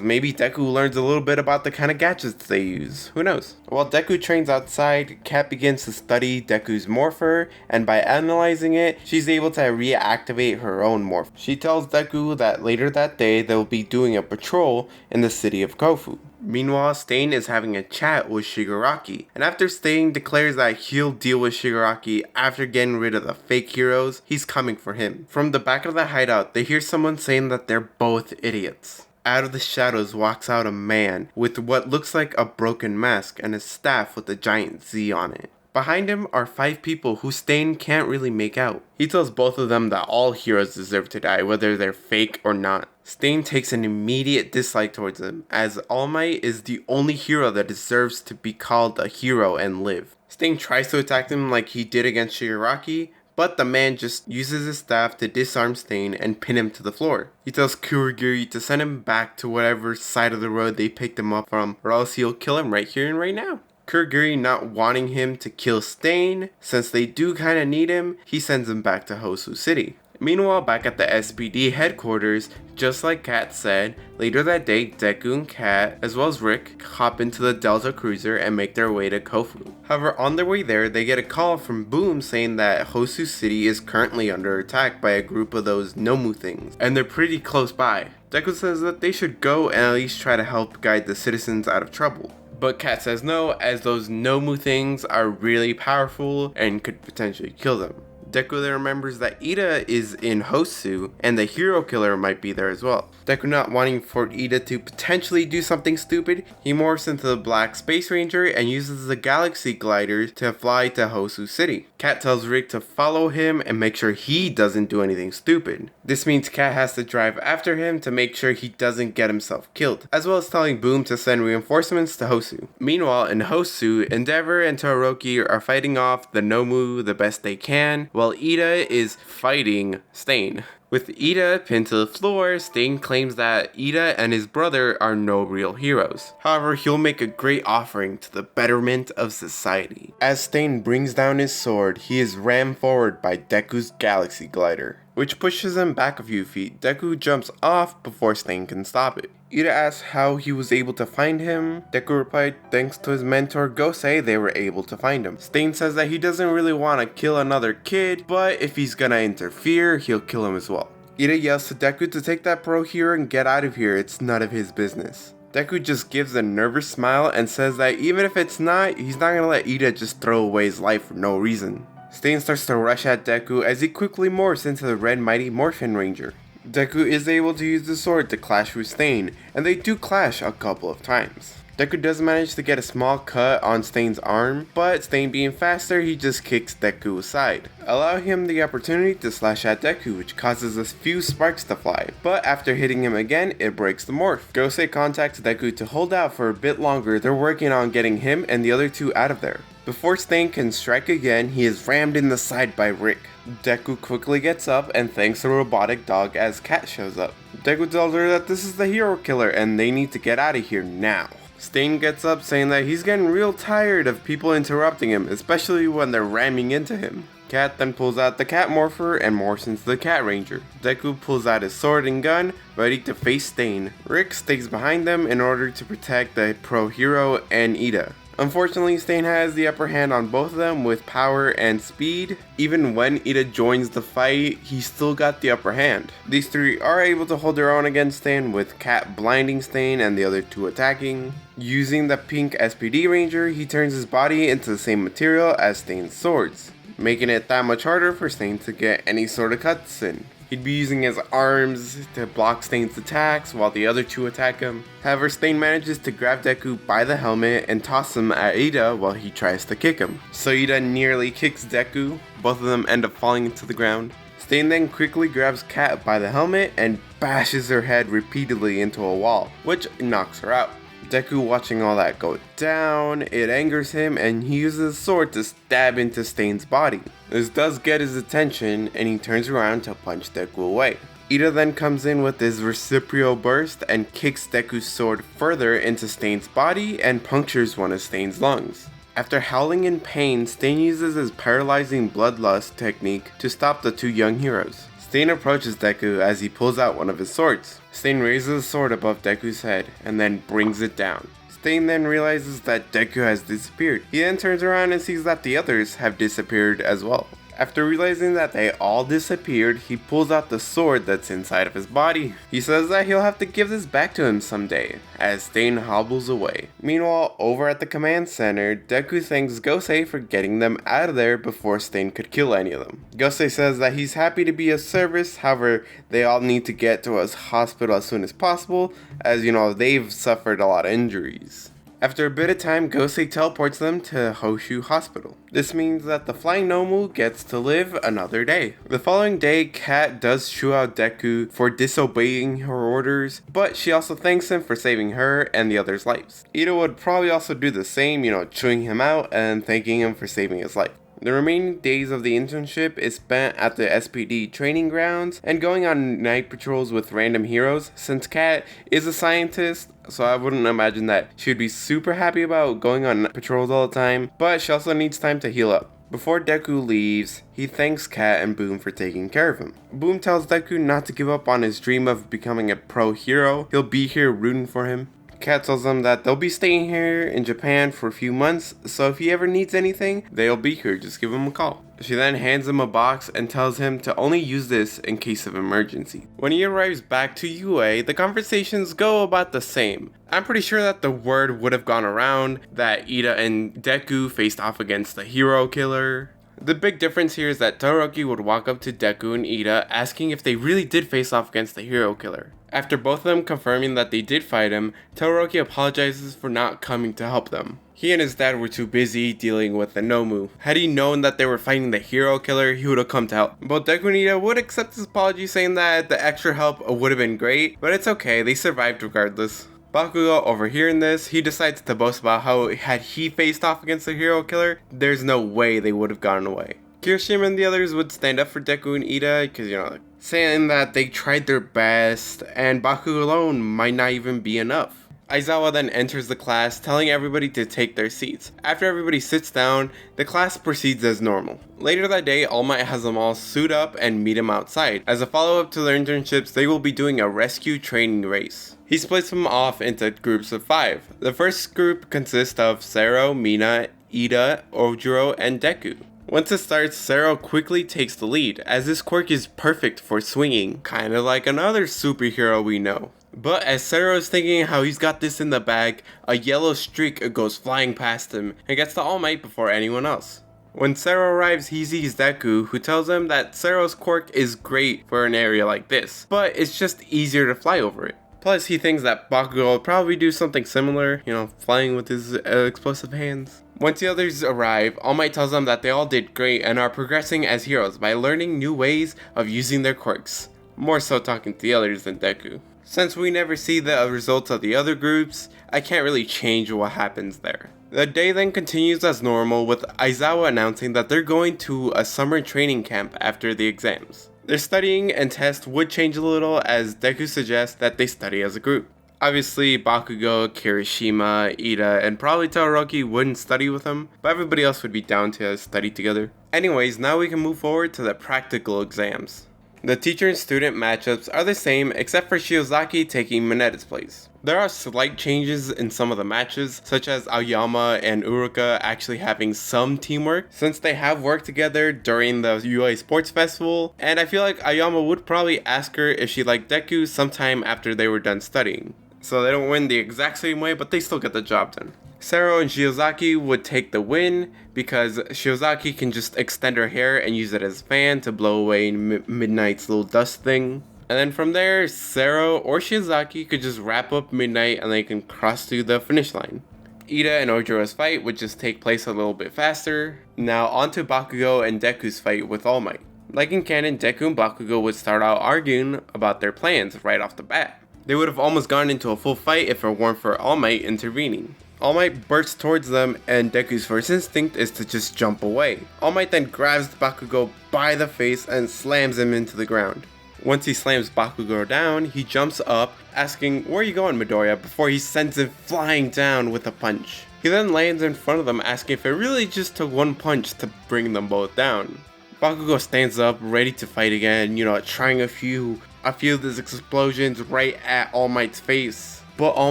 S1: maybe Deku learns a little bit about the kind of gadgets they use. Who knows? While Deku trains outside, Cat begins to study Deku's morpher, and by analyzing it, she's able to reactivate her own morph. She tells Deku that later that day, they'll be doing a patrol in the city of Kofu. Meanwhile, Stain is having a chat with Shigaraki, and after Stain declares that he'll deal with Shigaraki after getting rid of the fake heroes, he's coming for him. From the back of the hideout, they hear someone saying that they're both idiots. Out of the shadows walks out a man with what looks like a broken mask and a staff with a giant Z on it. Behind him are 5 people who Stain can't really make out. He tells both of them that all heroes deserve to die, whether they're fake or not. Stain takes an immediate dislike towards him, as All Might is the only hero that deserves to be called a hero and live. Stain tries to attack him like he did against Shigaraki, but the man just uses his staff to disarm Stain and pin him to the floor. He tells Kurogiri to send him back to whatever side of the road they picked him up from, or else he'll kill him right here and right now. Kurogiri not wanting him to kill Stain, since they do kinda need him, he sends him back to Hosu City. Meanwhile, back at the SPD headquarters, just like Kat said, later that day, Deku and Kat, as well as Rick, hop into the Delta Cruiser and make their way to Kofu. However, on their way there, they get a call from Boom saying that Hosu City is currently under attack by a group of those Nomu things, and they're pretty close by. Deku says that they should go and at least try to help guide the citizens out of trouble. But Kat says no, as those Nomu things are really powerful and could potentially kill them. Deku then remembers that Ida is in Hosu, and the hero killer might be there as well. Deku, not wanting for Ida to potentially do something stupid, he morphs into the Black Space Ranger and uses the Galaxy Glider to fly to Hosu City. Kat tells Rick to follow him and make sure he doesn't do anything stupid. This means Kat has to drive after him to make sure he doesn't get himself killed, as well as telling Boom to send reinforcements to Hosu. Meanwhile, in Hosu, Endeavor and Todoroki are fighting off the Nomu the best they can, while Ida is fighting Stain. With Ida pinned to the floor, Stain claims that Ida and his brother are no real heroes. However, he'll make a great offering to the betterment of society. As Stain brings down his sword, he is rammed forward by Deku's Galaxy Glider, which pushes him back a few feet. Deku jumps off before Stain can stop it. Ida asks how he was able to find him. Deku replied, thanks to his mentor Gosei, they were able to find him. Stain says that he doesn't really want to kill another kid, but if he's gonna interfere, he'll kill him as well. Ida yells to Deku to take that pro hero and get out of here, it's none of his business. Deku just gives a nervous smile and says that even if it's not, he's not gonna let Ida just throw away his life for no reason. Stain starts to rush at Deku as he quickly morphs into the Red Mighty Morphin Ranger. Deku is able to use the sword to clash with Stain, and they do clash a couple of times. Deku does manage to get a small cut on Stain's arm, but Stain being faster, he just kicks Deku aside, allowing him the opportunity to slash at Deku, which causes a few sparks to fly, but after hitting him again, it breaks the morph. Gosei contacts Deku to hold out for a bit longer. They're working on getting him and the other two out of there. Before Stain can strike again, he is rammed in the side by Rick. Deku quickly gets up and thanks the robotic dog as Kat shows up. Deku tells her that this is the hero killer and they need to get out of here now. Stain gets up saying that he's getting real tired of people interrupting him, especially when they're ramming into him. Kat then pulls out the Cat Morpher and morphs into the Cat Ranger. Deku pulls out his sword and gun, ready to face Stain. Rick stays behind them in order to protect the pro hero and Ida. Unfortunately, Stain has the upper hand on both of them with power and speed. Even when Ida joins the fight, he still got the upper hand. These three are able to hold their own against Stain, with Cat blinding Stain and the other two attacking. Using the pink SPD Ranger, he turns his body into the same material as Stain's swords, making it that much harder for Stain to get any sort of cuts in. He'd be using his arms to block Stain's attacks while the other two attack him. However, Stain manages to grab Deku by the helmet and toss him at Ida while he tries to kick him. So Ida nearly kicks Deku, both of them end up falling into the ground. Stain then quickly grabs Kat by the helmet and bashes her head repeatedly into a wall, which knocks her out. Deku watching all that go down, it angers him and he uses his sword to stab into Stain's body. This does get his attention and he turns around to punch Deku away. Ida then comes in with his reciprocal burst and kicks Deku's sword further into Stain's body and punctures one of Stain's lungs. After howling in pain, Stain uses his paralyzing bloodlust technique to stop the two young heroes. Stain approaches Deku as he pulls out one of his swords. Stain raises the sword above Deku's head and then brings it down. Stain then realizes that Deku has disappeared. He then turns around and sees that the others have disappeared as well. After realizing that they all disappeared, he pulls out the sword that's inside of his body. He says that he'll have to give this back to him someday, as Stain hobbles away. Meanwhile, over at the command center, Deku thanks Gosei for getting them out of there before Stain could kill any of them. Gosei says that he's happy to be of service, however, they all need to get to a hospital as soon as possible, as they've suffered a lot of injuries. After a bit of time, Gosei teleports them to Hoshu Hospital. This means that the Flying Nomu gets to live another day. The following day, Kat does chew out Deku for disobeying her orders, but she also thanks him for saving her and the others' lives. Ida would probably also do the same, chewing him out and thanking him for saving his life. The remaining days of the internship is spent at the SPD training grounds and going on night patrols with random heroes. Since Kat is a scientist, so I wouldn't imagine that she would be super happy about going on patrols all the time, but she also needs time to heal up.
S2: Before Deku leaves, he thanks Cat and Boom for taking care of him. Boom tells Deku not to give up on his dream of becoming a pro hero. He'll be here rooting for him. Cat tells him that they'll be staying here in Japan for a few months, so if he ever needs anything, they'll be here, just give him a call. She then hands him a box and tells him to only use this in case of emergency. When he arrives back to UA, the conversations go about the same. I'm pretty sure that the word would have gone around that Ida and Deku faced off against the hero killer. The big difference here is that Todoroki would walk up to Deku and Ida asking if they really did face off against the hero killer. After both of them confirming that they did fight him, Todoroki apologizes for not coming to help them. He and his dad were too busy dealing with the Nomu. Had he known that they were fighting the hero killer, he would have come to help. Both Deku and Ida would accept his apology, saying that the extra help would have been great, but it's okay, they survived regardless. Bakugo, overhearing this, he decides to boast about how had he faced off against the hero killer, there's no way they would have gotten away. Kirishima and the others would stand up for Deku and Ida because, saying that they tried their best and Bakugo alone might not even be enough. Aizawa then enters the class, telling everybody to take their seats. After everybody sits down, the class proceeds as normal. Later that day, All Might has them all suit up and meet him outside. As a follow-up to their internships, they will be doing a rescue training race. He splits them off into groups of 5. The first group consists of Sero, Mina, Ida, Ojiro, and Deku. Once it starts, Sero quickly takes the lead, as this quirk is perfect for swinging, kinda like another superhero we know. But as Sero is thinking how he's got this in the bag, a yellow streak goes flying past him and gets to All Might before anyone else. When Sero arrives, he sees Deku, who tells him that Sero's quirk is great for an area like this, but it's just easier to fly over it. Plus, he thinks that Bakugo will probably do something similar, flying with his explosive hands. Once the others arrive, All Might tells them that they all did great and are progressing as heroes by learning new ways of using their quirks. More so talking to the others than Deku. Since we never see the results of the other groups, I can't really change what happens there. The day then continues as normal, with Aizawa announcing that they're going to a summer training camp after the exams. Their studying and tests would change a little, as Deku suggests that they study as a group. Obviously, Bakugo, Kirishima, Ida, and probably Todoroki wouldn't study with them, but everybody else would be down to study together. Anyways, now we can move forward to the practical exams. The teacher and student matchups are the same except for Shiozaki taking Minetta's place. There are slight changes in some of the matches, such as Aoyama and Uruka actually having some teamwork, since they have worked together during the UA Sports Festival, and I feel like Aoyama would probably ask her if she liked Deku sometime after they were done studying. So they don't win the exact same way, but they still get the job done. Sero and Shiozaki would take the win because Shiozaki can just extend her hair and use it as a fan to blow away Midnight's little dust thing. And then from there, Sero or Shiozaki could just wrap up Midnight and they can cross through the finish line. Ida and Ojiro's fight would just take place a little bit faster. Now onto Bakugo and Deku's fight with All Might. Like in canon, Deku and Bakugo would start out arguing about their plans right off the bat. They would have almost gone into a full fight if it weren't for All Might intervening. All Might bursts towards them, and Deku's first instinct is to just jump away. All Might then grabs Bakugo by the face and slams him into the ground. Once he slams Bakugo down, he jumps up, asking, "Where are you going, Midoriya?" before he sends him flying down with a punch. He then lands in front of them, asking if it really just took one punch to bring them both down. Bakugo stands up, ready to fight again, trying a few of his explosions right at All Might's face. But All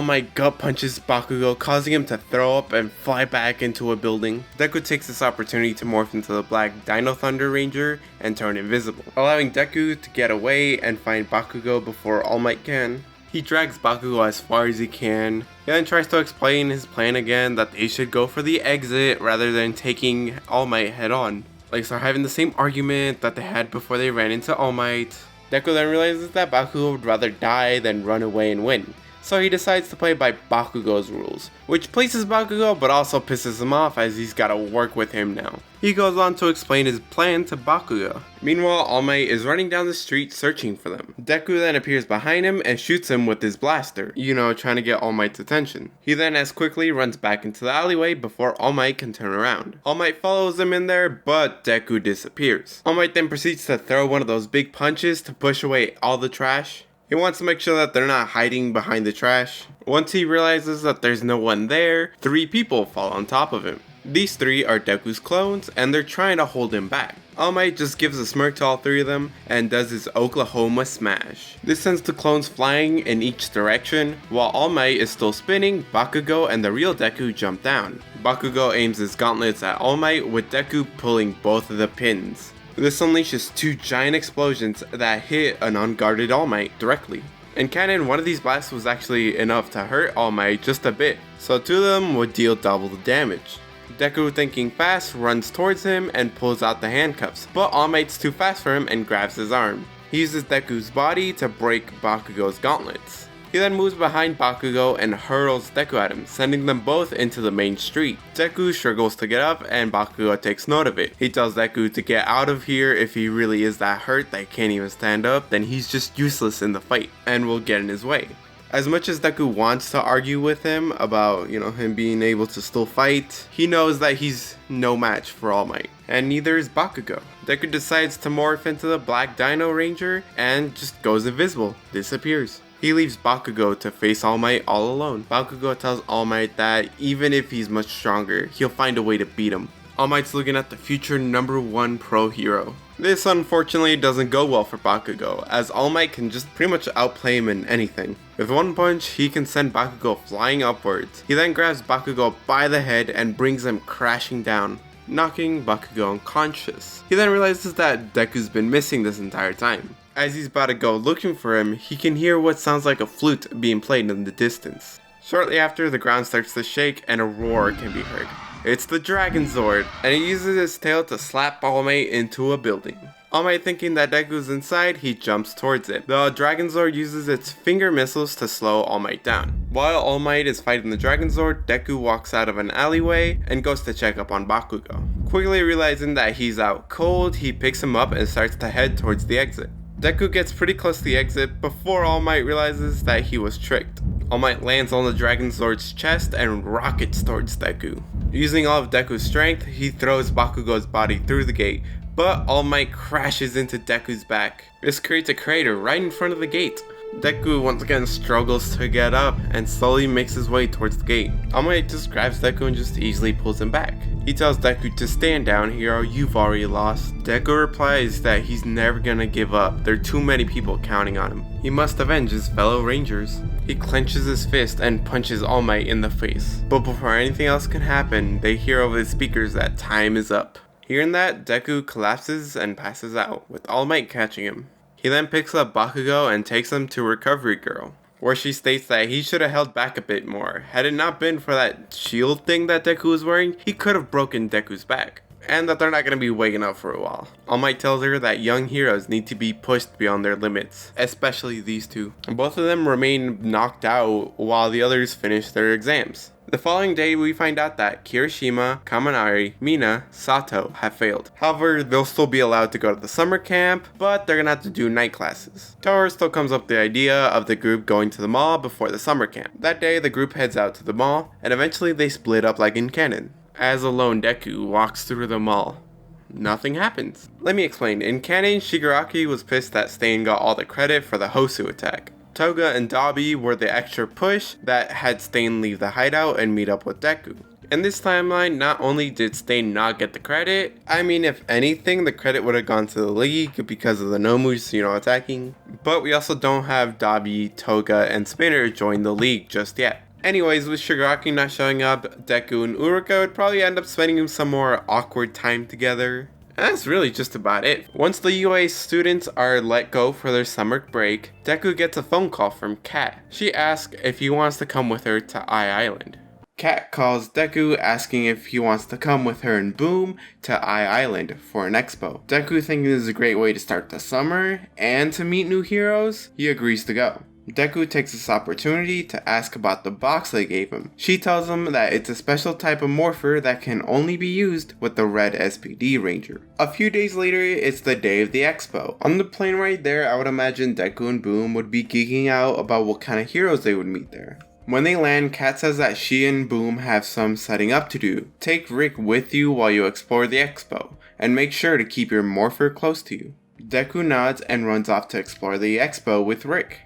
S2: Might gut punches Bakugo, causing him to throw up and fly back into a building. Deku takes this opportunity to morph into the Black Dino Thunder Ranger and turn invisible, allowing Deku to get away and find Bakugo before All Might can. He drags Bakugo as far as he can. He then tries to explain his plan again, that they should go for the exit rather than taking All Might head on. They start having the same argument that they had before they ran into All Might. Deku then realizes that Bakugo would rather die than run away and win. So he decides to play by Bakugo's rules, which pleases Bakugo but also pisses him off as he's gotta work with him now. He goes on to explain his plan to Bakugo. Meanwhile, All Might is running down the street searching for them. Deku then appears behind him and shoots him with his blaster, trying to get All Might's attention. He then as quickly runs back into the alleyway before All Might can turn around. All Might follows him in there, but Deku disappears. All Might then proceeds to throw one of those big punches to push away all the trash. He wants to make sure that they're not hiding behind the trash. Once he realizes that there's no one there, 3 people fall on top of him. These three are Deku's clones, and they're trying to hold him back. All Might just gives a smirk to all three of them and does his Oklahoma smash. This sends the clones flying in each direction. While All Might is still spinning, Bakugo and the real Deku jump down. Bakugo aims his gauntlets at All Might, with Deku pulling both of the pins. This unleashes two giant explosions that hit an unguarded All Might directly. In canon, one of these blasts was actually enough to hurt All Might just a bit, so two of them would deal double the damage. Deku, thinking fast, runs towards him and pulls out the handcuffs, but All Might's too fast for him and grabs his arm. He uses Deku's body to break Bakugo's gauntlets. He then moves behind Bakugo and hurls Deku at him, sending them both into the main street. Deku struggles to get up and Bakugo takes note of it. He tells Deku to get out of here. If he really is that hurt that he can't even stand up, then he's just useless in the fight and will get in his way. As much as Deku wants to argue with him about, him being able to still fight, he knows that he's no match for All Might, and neither is Bakugo. Deku decides to morph into the Black Dino Ranger and just goes invisible, disappears. He leaves Bakugo to face All Might all alone. Bakugo tells All Might that even if he's much stronger, he'll find a way to beat him. All Might's looking at the future #1 pro hero. This unfortunately doesn't go well for Bakugo, as All Might can just pretty much outplay him in anything. With one punch, he can send Bakugo flying upwards. He then grabs Bakugo by the head and brings him crashing down, knocking Bakugo unconscious. He then realizes that Deku's been missing this entire time. As he's about to go looking for him, he can hear what sounds like a flute being played in the distance. Shortly after, the ground starts to shake and a roar can be heard. It's the Dragon Zord, and he uses his tail to slap All Might into a building. All Might thinking that Deku's inside, he jumps towards it. The Dragon Zord uses its finger missiles to slow All Might down. While All Might is fighting the Dragon Zord, Deku walks out of an alleyway and goes to check up on Bakugo. Quickly realizing that he's out cold, he picks him up and starts to head towards the exit. Deku gets pretty close to the exit before All Might realizes that he was tricked. All Might lands on the Dragon Zord's chest and rockets towards Deku. Using all of Deku's strength, he throws Bakugo's body through the gate, but All Might crashes into Deku's back. This creates a crater right in front of the gate. Deku once again struggles to get up and slowly makes his way towards the gate. All Might just grabs Deku and just easily pulls him back. He tells Deku to stand down, hero, you've already lost. Deku replies that he's never gonna give up, there are too many people counting on him. He must avenge his fellow Rangers. He clenches his fist and punches All Might in the face. But before anything else can happen, they hear over the speakers that time is up. Hearing that, Deku collapses and passes out, with All Might catching him. He then picks up Bakugo and takes him to Recovery Girl, where she states that he should have held back a bit more. Had it not been for that shield thing that Deku was wearing, he could have broken Deku's back, and that they're not going to be waking up for a while. All Might tells her that young heroes need to be pushed beyond their limits, especially these two. Both of them remain knocked out while the others finish their exams. The following day, we find out that Kirishima, Kaminari, Mina, Sato have failed. However, they'll still be allowed to go to the summer camp, but they're gonna have to do night classes. Toru still comes up with the idea of the group going to the mall before the summer camp. That day, the group heads out to the mall, and eventually they split up like in canon. As a lone Deku walks through the mall, nothing happens. Let me explain. In canon, Shigaraki was pissed that Stain got all the credit for the Hosu attack. Toga and Dabi were the extra push that had Stain leave the hideout and meet up with Deku. In this timeline, not only did Stain not get the credit, if anything, the credit would have gone to the League because of the Nomus, attacking. But we also don't have Dabi, Toga, and Spinner join the League just yet. Anyways, with Shigaraki not showing up, Deku and Uruka would probably end up spending some more awkward time together. And that's really just about it. Once the UA students are let go for their summer break, Deku gets a phone call from Kat. She asks if he wants to come with her to Island. Kat calls Deku asking if he wants to come with her and Boom to Island for an expo. Deku, thinking this is a great way to start the summer and to meet new heroes, he agrees to go. Deku takes this opportunity to ask about the box they gave him. She tells him that it's a special type of morpher that can only be used with the red SPD Ranger. A few days later, it's the day of the expo. On the plane right there, I would imagine Deku and Boom would be geeking out about what kind of heroes they would meet there. When they land, Kat says that she and Boom have some setting up to do. Take Rick with you while you explore the expo, and make sure to keep your morpher close to you. Deku nods and runs off to explore the expo with Rick.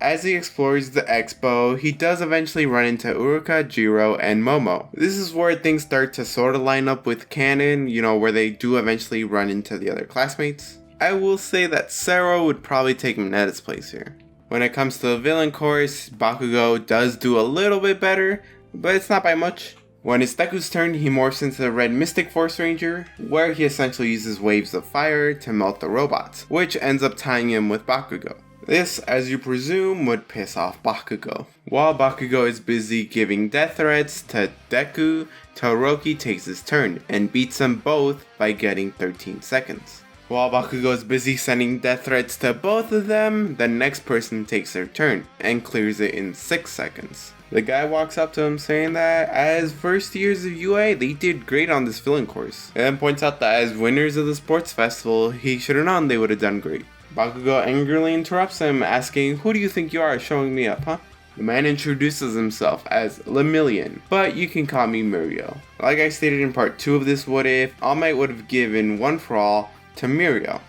S2: As he explores the Expo, he does eventually run into Uruka, Jiro, and Momo. This is where things start to sort of line up with canon, where they do eventually run into the other classmates. I will say that Sero would probably take Minetta's place here. When it comes to the villain course, Bakugo does do a little bit better, but it's not by much. When it's Deku's turn, he morphs into the Red Mystic Force Ranger, where he essentially uses waves of fire to melt the robots, which ends up tying him with Bakugo. This, as you presume, would piss off Bakugo. While Bakugo is busy giving death threats to Deku, Todoroki takes his turn and beats them both by getting 13 seconds. While Bakugo is busy sending death threats to both of them, the next person takes their turn and clears it in 6 seconds. The guy walks up to him saying that as first years of UA, they did great on this villain course, and points out that as winners of the sports festival, he should have known they would have done great. Bakugo angrily interrupts him, asking, "Who do you think you are showing me up, huh?" The man introduces himself as Lemillion, but you can call me Mirio. Like I stated in part 2 of this What If, All Might would have given One for All to Mirio.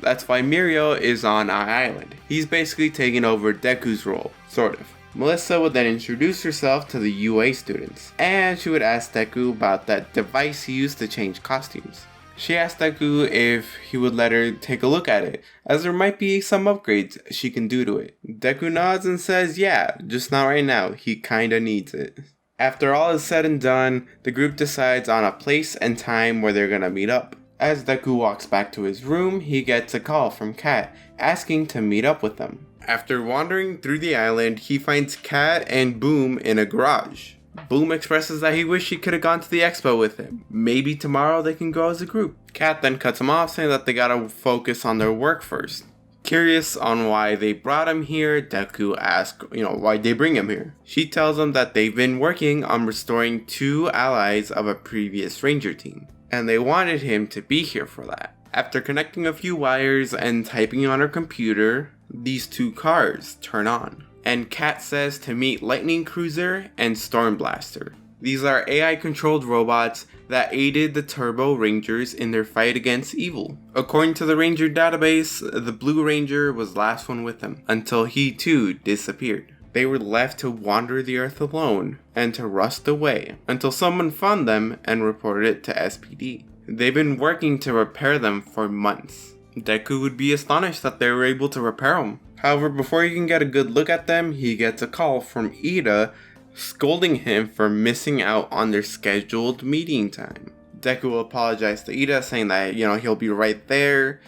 S2: That's why Mirio is on our island. He's basically taking over Deku's role, sort of. Melissa would then introduce herself to the UA students, and she would ask Deku about that device he used to change costumes. She asked Deku if he would let her take a look at it, as there might be some upgrades she can do to it. Deku nods and says yeah, just not right now, he kinda needs it. After all is said and done, the group decides on a place and time where they're gonna meet up. As Deku walks back to his room, he gets a call from Kat, asking to meet up with them. After wandering through the island, he finds Kat and Boom in a garage. Boom expresses that he wished he could have gone to the expo with him. Maybe tomorrow they can go as a group. Kat then cuts him off, saying that they gotta focus on their work first. Curious on why they brought him here, Deku asks, why'd they bring him here? She tells him that they've been working on restoring 2 allies of a previous ranger team, and they wanted him to be here for that. After connecting a few wires and typing on her computer, these 2 cars turn on, and Kat says to meet Lightning Cruiser and Storm Blaster. These are AI controlled robots that aided the Turbo Rangers in their fight against evil. According to the Ranger database, the Blue Ranger was the last one with them, until he too disappeared. They were left to wander the earth alone and to rust away until someone found them and reported it to SPD. They've been working to repair them for months. Deku would be astonished that they were able to repair them. However, before he can get a good look at them, he gets a call from Ida scolding him for missing out on their scheduled meeting time. Deku will apologize to Ida, saying that, he'll be right there.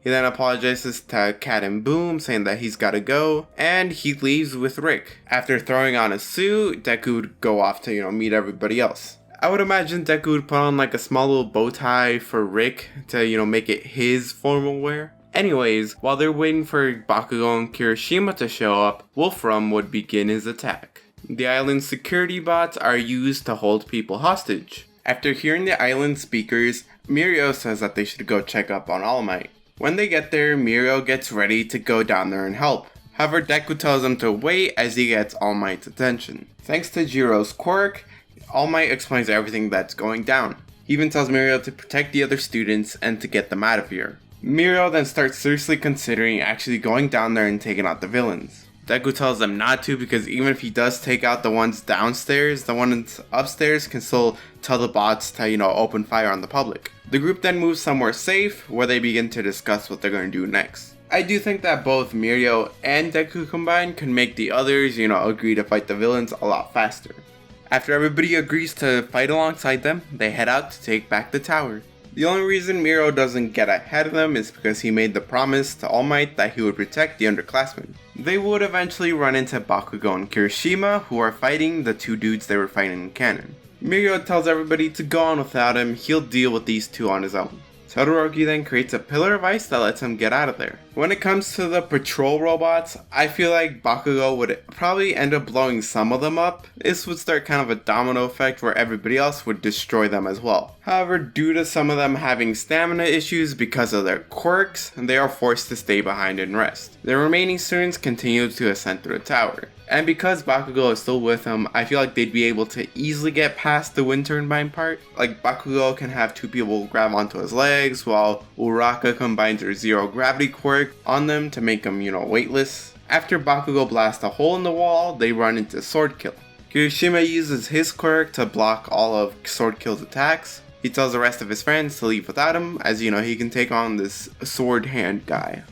S2: He then apologizes to Kat and Boom, saying that he's gotta go, and he leaves with Rick. After throwing on a suit, Deku would go off to, meet everybody else. I would imagine Deku would put on like a small little bow tie for Rick to, make it his formal wear. Anyways, while they're waiting for Bakugo and Kirishima to show up, Wolfram would begin his attack. The island's security bots are used to hold people hostage. After hearing the island speakers, Mirio says that they should go check up on All Might. When they get there, Mirio gets ready to go down there and help. However, Deku tells him to wait as he gets All Might's attention. Thanks to Jiro's quirk, All Might explains everything that's going down. He even tells Mirio to protect the other students and to get them out of here. Mirio then starts seriously considering actually going down there and taking out the villains. Deku tells them not to, because even if he does take out the ones downstairs, the ones upstairs can still tell the bots to, open fire on the public. The group then moves somewhere safe, where they begin to discuss what they're going to do next. I do think that both Mirio and Deku combined can make the others, agree to fight the villains a lot faster. After everybody agrees to fight alongside them, they head out to take back the tower. The only reason Mirio doesn't get ahead of them is because he made the promise to All Might that he would protect the underclassmen. They would eventually run into Bakugo and Kirishima, who are fighting the 2 dudes they were fighting in canon. Mirio tells everybody to go on without him, he'll deal with these 2 on his own. Todoroki then creates a pillar of ice that lets him get out of there. When it comes to the patrol robots, I feel like Bakugo would probably end up blowing some of them up. This would start kind of a domino effect where everybody else would destroy them as well. However, due to some of them having stamina issues because of their quirks, they are forced to stay behind and rest. The remaining students continue to ascend through the tower. And because Bakugo is still with him, I feel like they'd be able to easily get past the wind turbine part. Like, Bakugo can have 2 people grab onto his legs, while Uraka combines her zero gravity quirk on them to make them, weightless. After Bakugo blasts a hole in the wall, they run into Sword Kill. Kirishima uses his quirk to block all of Sword Kill's attacks. He tells the rest of his friends to leave without him, as you know he can take on this sword hand guy.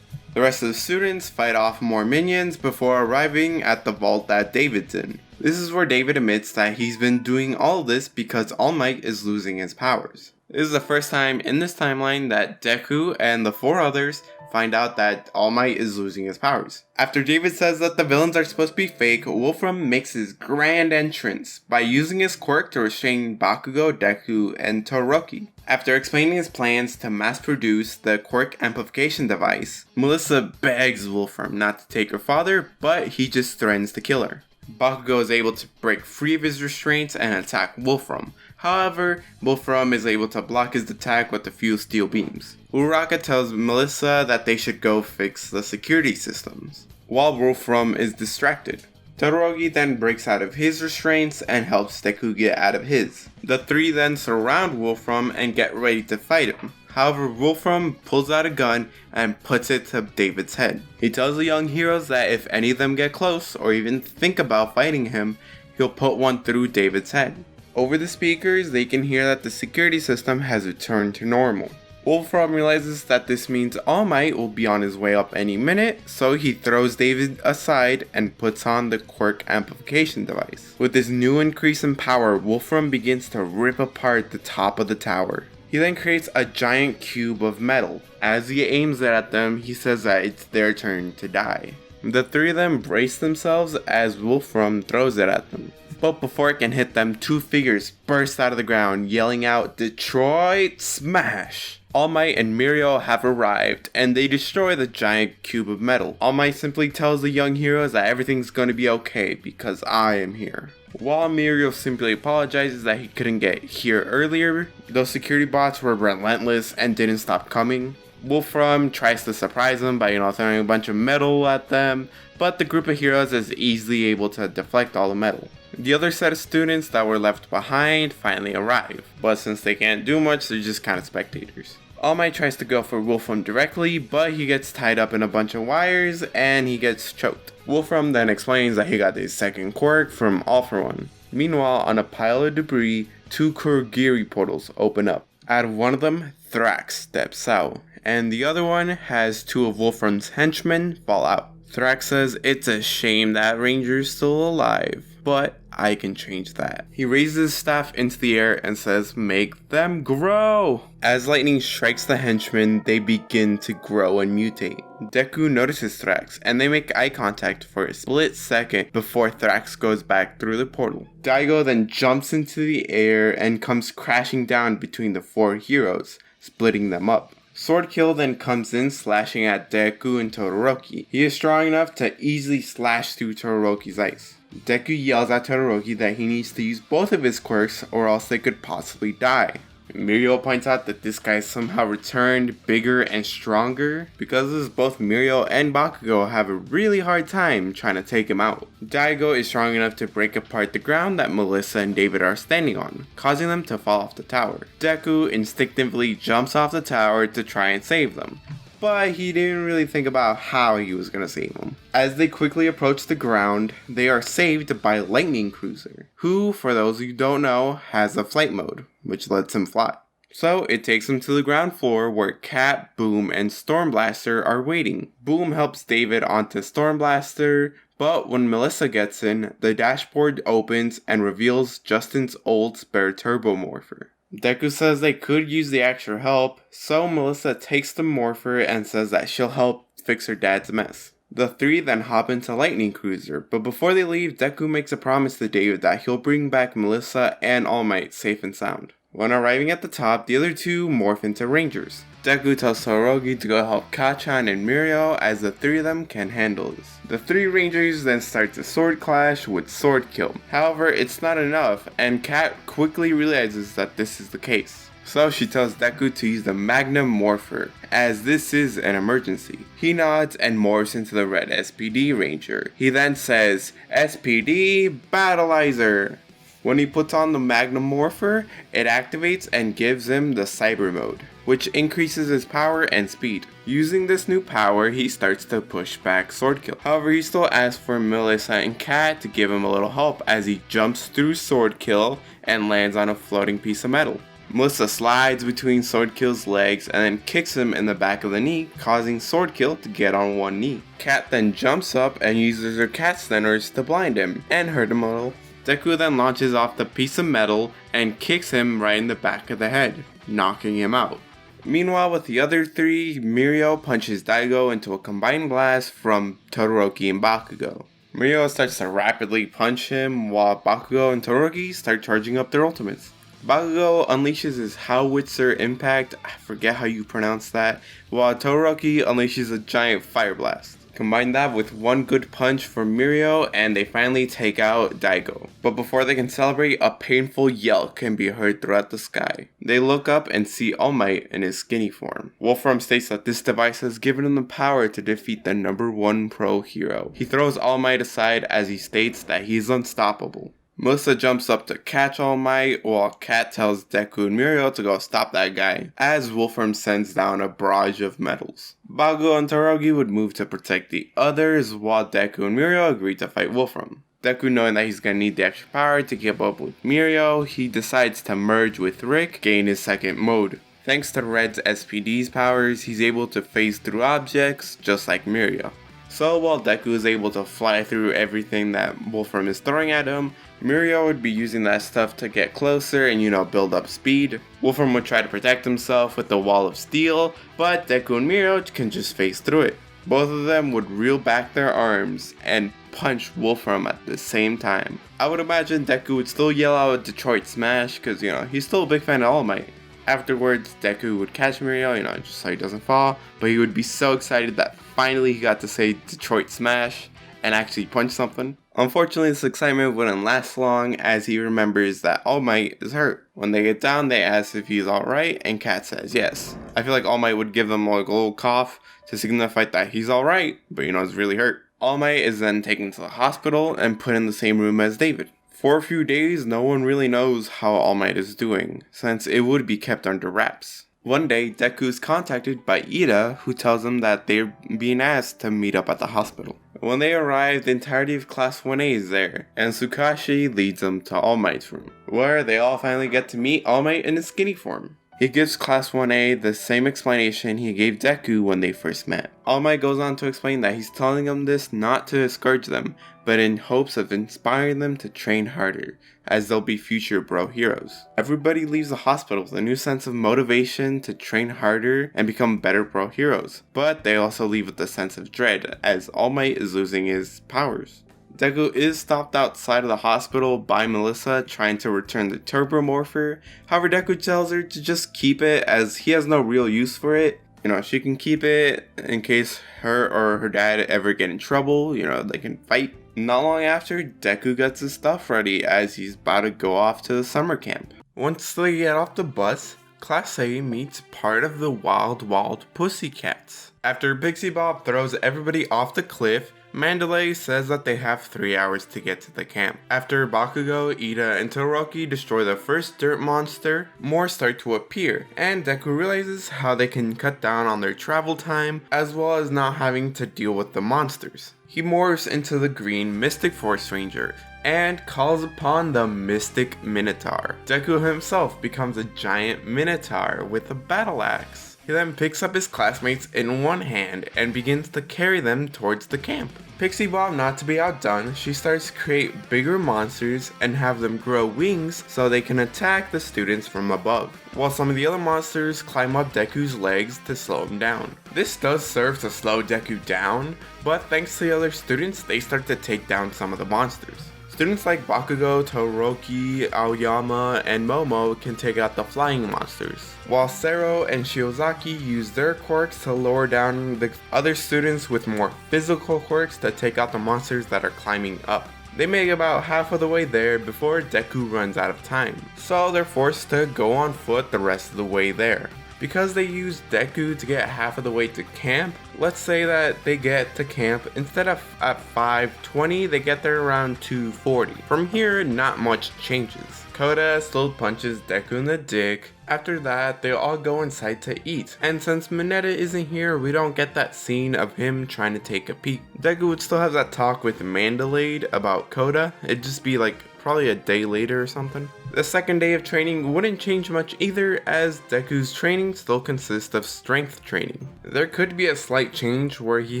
S2: The rest of the students fight off more minions before arriving at the vault that David's in. This is where David admits that he's been doing all this because All Might is losing his powers. This is the first time in this timeline that Deku and the 4 others find out that All Might is losing his powers. After David says that the villains are supposed to be fake, Wolfram makes his grand entrance by using his quirk to restrain Bakugo, Deku, and Todoroki. After explaining his plans to mass produce the quirk amplification device, Melissa begs Wolfram not to take her father, but he just threatens to kill her. Bakugo is able to break free of his restraints and attack Wolfram. However, Wolfram is able to block his attack with a few steel beams. Uraraka tells Melissa that they should go fix the security systems, while Wolfram is distracted. Todoroki then breaks out of his restraints and helps Deku get out of his. The 3 then surround Wolfram and get ready to fight him. However, Wolfram pulls out a gun and puts it to David's head. He tells the young heroes that if any of them get close or even think about fighting him, he'll put one through David's head. Over the speakers, they can hear that the security system has returned to normal. Wolfram realizes that this means All Might will be on his way up any minute, so he throws David aside and puts on the quirk amplification device. With this new increase in power, Wolfram begins to rip apart the top of the tower. He then creates a giant cube of metal. As he aims it at them, he says that it's their turn to die. The 3 of them brace themselves as Wolfram throws it at them. But before it can hit them, 2 figures burst out of the ground, yelling out, "Detroit Smash!" All Might and Mirio have arrived, and they destroy the giant cube of metal. All Might simply tells the young heroes that everything's gonna be okay because I am here. While Mirio simply apologizes that he couldn't get here earlier, those security bots were relentless and didn't stop coming. Wolfram tries to surprise them by throwing a bunch of metal at them, but the group of heroes is easily able to deflect all the metal. The other set of students that were left behind finally arrive, but since they can't do much, they're just kind of spectators. All Might tries to go for Wolfram directly, but he gets tied up in a bunch of wires and he gets choked. Wolfram then explains that he got his second quirk from All For One. Meanwhile, on a pile of debris, 2 Kurogiri portals open up. Out of one of them, Thrax steps out, and the other one has 2 of Wolfram's henchmen fall out. Thrax says it's a shame that Ranger's still alive, but I can change that. He raises his staff into the air and says, "Make them grow!" As lightning strikes the henchmen, they begin to grow and mutate. Deku notices Thrax, and they make eye contact for a split second before Thrax goes back through the portal. Daigo then jumps into the air and comes crashing down between the 4 heroes, splitting them up. Sword Kill then comes in, slashing at Deku and Todoroki. He is strong enough to easily slash through Todoroki's ice. Deku yells at Todoroki that he needs to use both of his quirks or else they could possibly die. Mirio points out that this guy somehow returned bigger and stronger. Because of this, both Mirio and Bakugo have a really hard time trying to take him out. Daigo is strong enough to break apart the ground that Melissa and David are standing on, causing them to fall off the tower. Deku instinctively jumps off the tower to try and save them, but he didn't really think about how he was going to save them. As they quickly approach the ground, they are saved by Lightning Cruiser, who, for those who don't know, has a flight mode, which lets him fly. So it takes him to the ground floor where Cat, Boom, and Stormblaster are waiting. Boom helps David onto Stormblaster, but when Melissa gets in, the dashboard opens and reveals Justin's old spare Turbo Morpher. Deku says they could use the extra help, so Melissa takes the Morpher and says that she'll help fix her dad's mess. The 3 then hop into Lightning Cruiser, but before they leave, Deku makes a promise to David that he'll bring back Melissa and All Might safe and sound. When arriving at the top, the other 2 morph into Rangers. Deku tells Todoroki to go help Kacchan and Mirio, as the 3 of them can handle this. The 3 Rangers then start to sword clash with Sword Kill. However, it's not enough, and Cat quickly realizes that this is the case. So she tells Deku to use the Magnum Morpher, as this is an emergency. He nods and morphs into the red SPD Ranger. He then says, "SPD Battleizer!" When he puts on the Magnum Morpher, it activates and gives him the Cyber Mode, which increases his power and speed. Using this new power, he starts to push back Swordkill. However, he still asks for Melissa and Cat to give him a little help as he jumps through Swordkill and lands on a floating piece of metal. Melissa slides between Swordkill's legs and then kicks him in the back of the knee, causing Swordkill to get on one knee. Cat then jumps up and uses her cat slenners to blind him and hurt him a little. Deku then launches off the piece of metal and kicks him right in the back of the head, knocking him out. Meanwhile, with the other three, Mirio punches Daigo into a combined blast from Todoroki and Bakugo. Mirio starts to rapidly punch him while Bakugo and Todoroki start charging up their ultimates. Bakugo unleashes his Howitzer Impact, I forget how you pronounce that, while Todoroki unleashes a giant fire blast. Combine that with one good punch from Mirio and they finally take out Daigo. But before they can celebrate, a painful yell can be heard throughout the sky. They look up and see All Might in his skinny form. Wolfram states that this device has given him the power to defeat the #1 pro hero. He throws All Might aside as he states that he's unstoppable. Melissa jumps up to catch All Might, while Cat tells Deku and Mirio to go stop that guy, as Wolfram sends down a barrage of metals. Bakugo and Todoroki would move to protect the others, while Deku and Mirio agree to fight Wolfram. Deku, knowing that he's gonna need the extra power to keep up with Mirio, he decides to merge with Rick, gain his second mode. Thanks to Red's SPD's powers, he's able to phase through objects, just like Mirio. So while Deku is able to fly through everything that Wolfram is throwing at him, Mirio would be using that stuff to get closer and build up speed. Wolfram would try to protect himself with the wall of steel, but Deku and Mirio can just phase through it. Both of them would reel back their arms and punch Wolfram at the same time. I would imagine Deku would still yell out Detroit Smash because he's still a big fan of All Might. Afterwards, Deku would catch Mirio, just so he doesn't fall, but he would be so excited that finally he got to say Detroit Smash and actually punch something. Unfortunately, this excitement wouldn't last long as he remembers that All Might is hurt. When they get down, they ask if he's alright, and Cat says yes. I feel like All Might would give them a little cough to signify that he's alright, but is really hurt. All Might is then taken to the hospital and put in the same room as David. For a few days, no one really knows how All Might is doing, since it would be kept under wraps. One day, Deku is contacted by Ida, who tells him that they're being asked to meet up at the hospital. When they arrive, the entirety of Class 1A is there, and Tsukashi leads them to All Might's room, where they all finally get to meet All Might in his skinny form. He gives Class 1A the same explanation he gave Deku when they first met. All Might goes on to explain that he's telling them this not to discourage them, but in hopes of inspiring them to train harder, as they'll be future bro heroes. Everybody leaves the hospital with a new sense of motivation to train harder and become better bro heroes, but they also leave with a sense of dread, as All Might is losing his powers. Deku is stopped outside of the hospital by Melissa trying to return the Turbo Morpher. However, Deku tells her to just keep it as he has no real use for it. She can keep it in case her or her dad ever get in trouble, they can fight. Not long after, Deku gets his stuff ready as he's about to go off to the summer camp. Once they get off the bus, Class A meets part of the Wild Pussycats. After Pixie Bob throws everybody off the cliff, Mandalay says that they have 3 hours to get to the camp. After Bakugo, Ida, and Todoroki destroy the first dirt monster, more start to appear, and Deku realizes how they can cut down on their travel time, as well as not having to deal with the monsters. He morphs into the green Mystic Force Ranger, and calls upon the Mystic Minotaur. Deku himself becomes a giant Minotaur with a battle axe. He then picks up his classmates in one hand and begins to carry them towards the camp. Pixie Bob, not to be outdone, she starts to create bigger monsters and have them grow wings so they can attack the students from above, while some of the other monsters climb up Deku's legs to slow him down. This does serve to slow Deku down, but thanks to the other students, they start to take down some of the monsters. Students like Bakugo, Todoroki, Aoyama, and Momo can take out the flying monsters, while Sero and Shiozaki use their quirks to lower down the other students with more physical quirks to take out the monsters that are climbing up. They make about half of the way there before Deku runs out of time, so they're forced to go on foot the rest of the way there. Because they use Deku to get half of the way to camp, let's say that they get to camp, instead of at 5:20, they get there around 2:40. From here, not much changes. Koda still punches Deku in the dick. After that, they all go inside to eat. And since Mineta isn't here, we don't get that scene of him trying to take a peek. Deku would still have that talk with Mandalade about Koda. It'd just be like probably a day later or something. The second day of training wouldn't change much either, as Deku's training still consists of strength training. There could be a slight change where he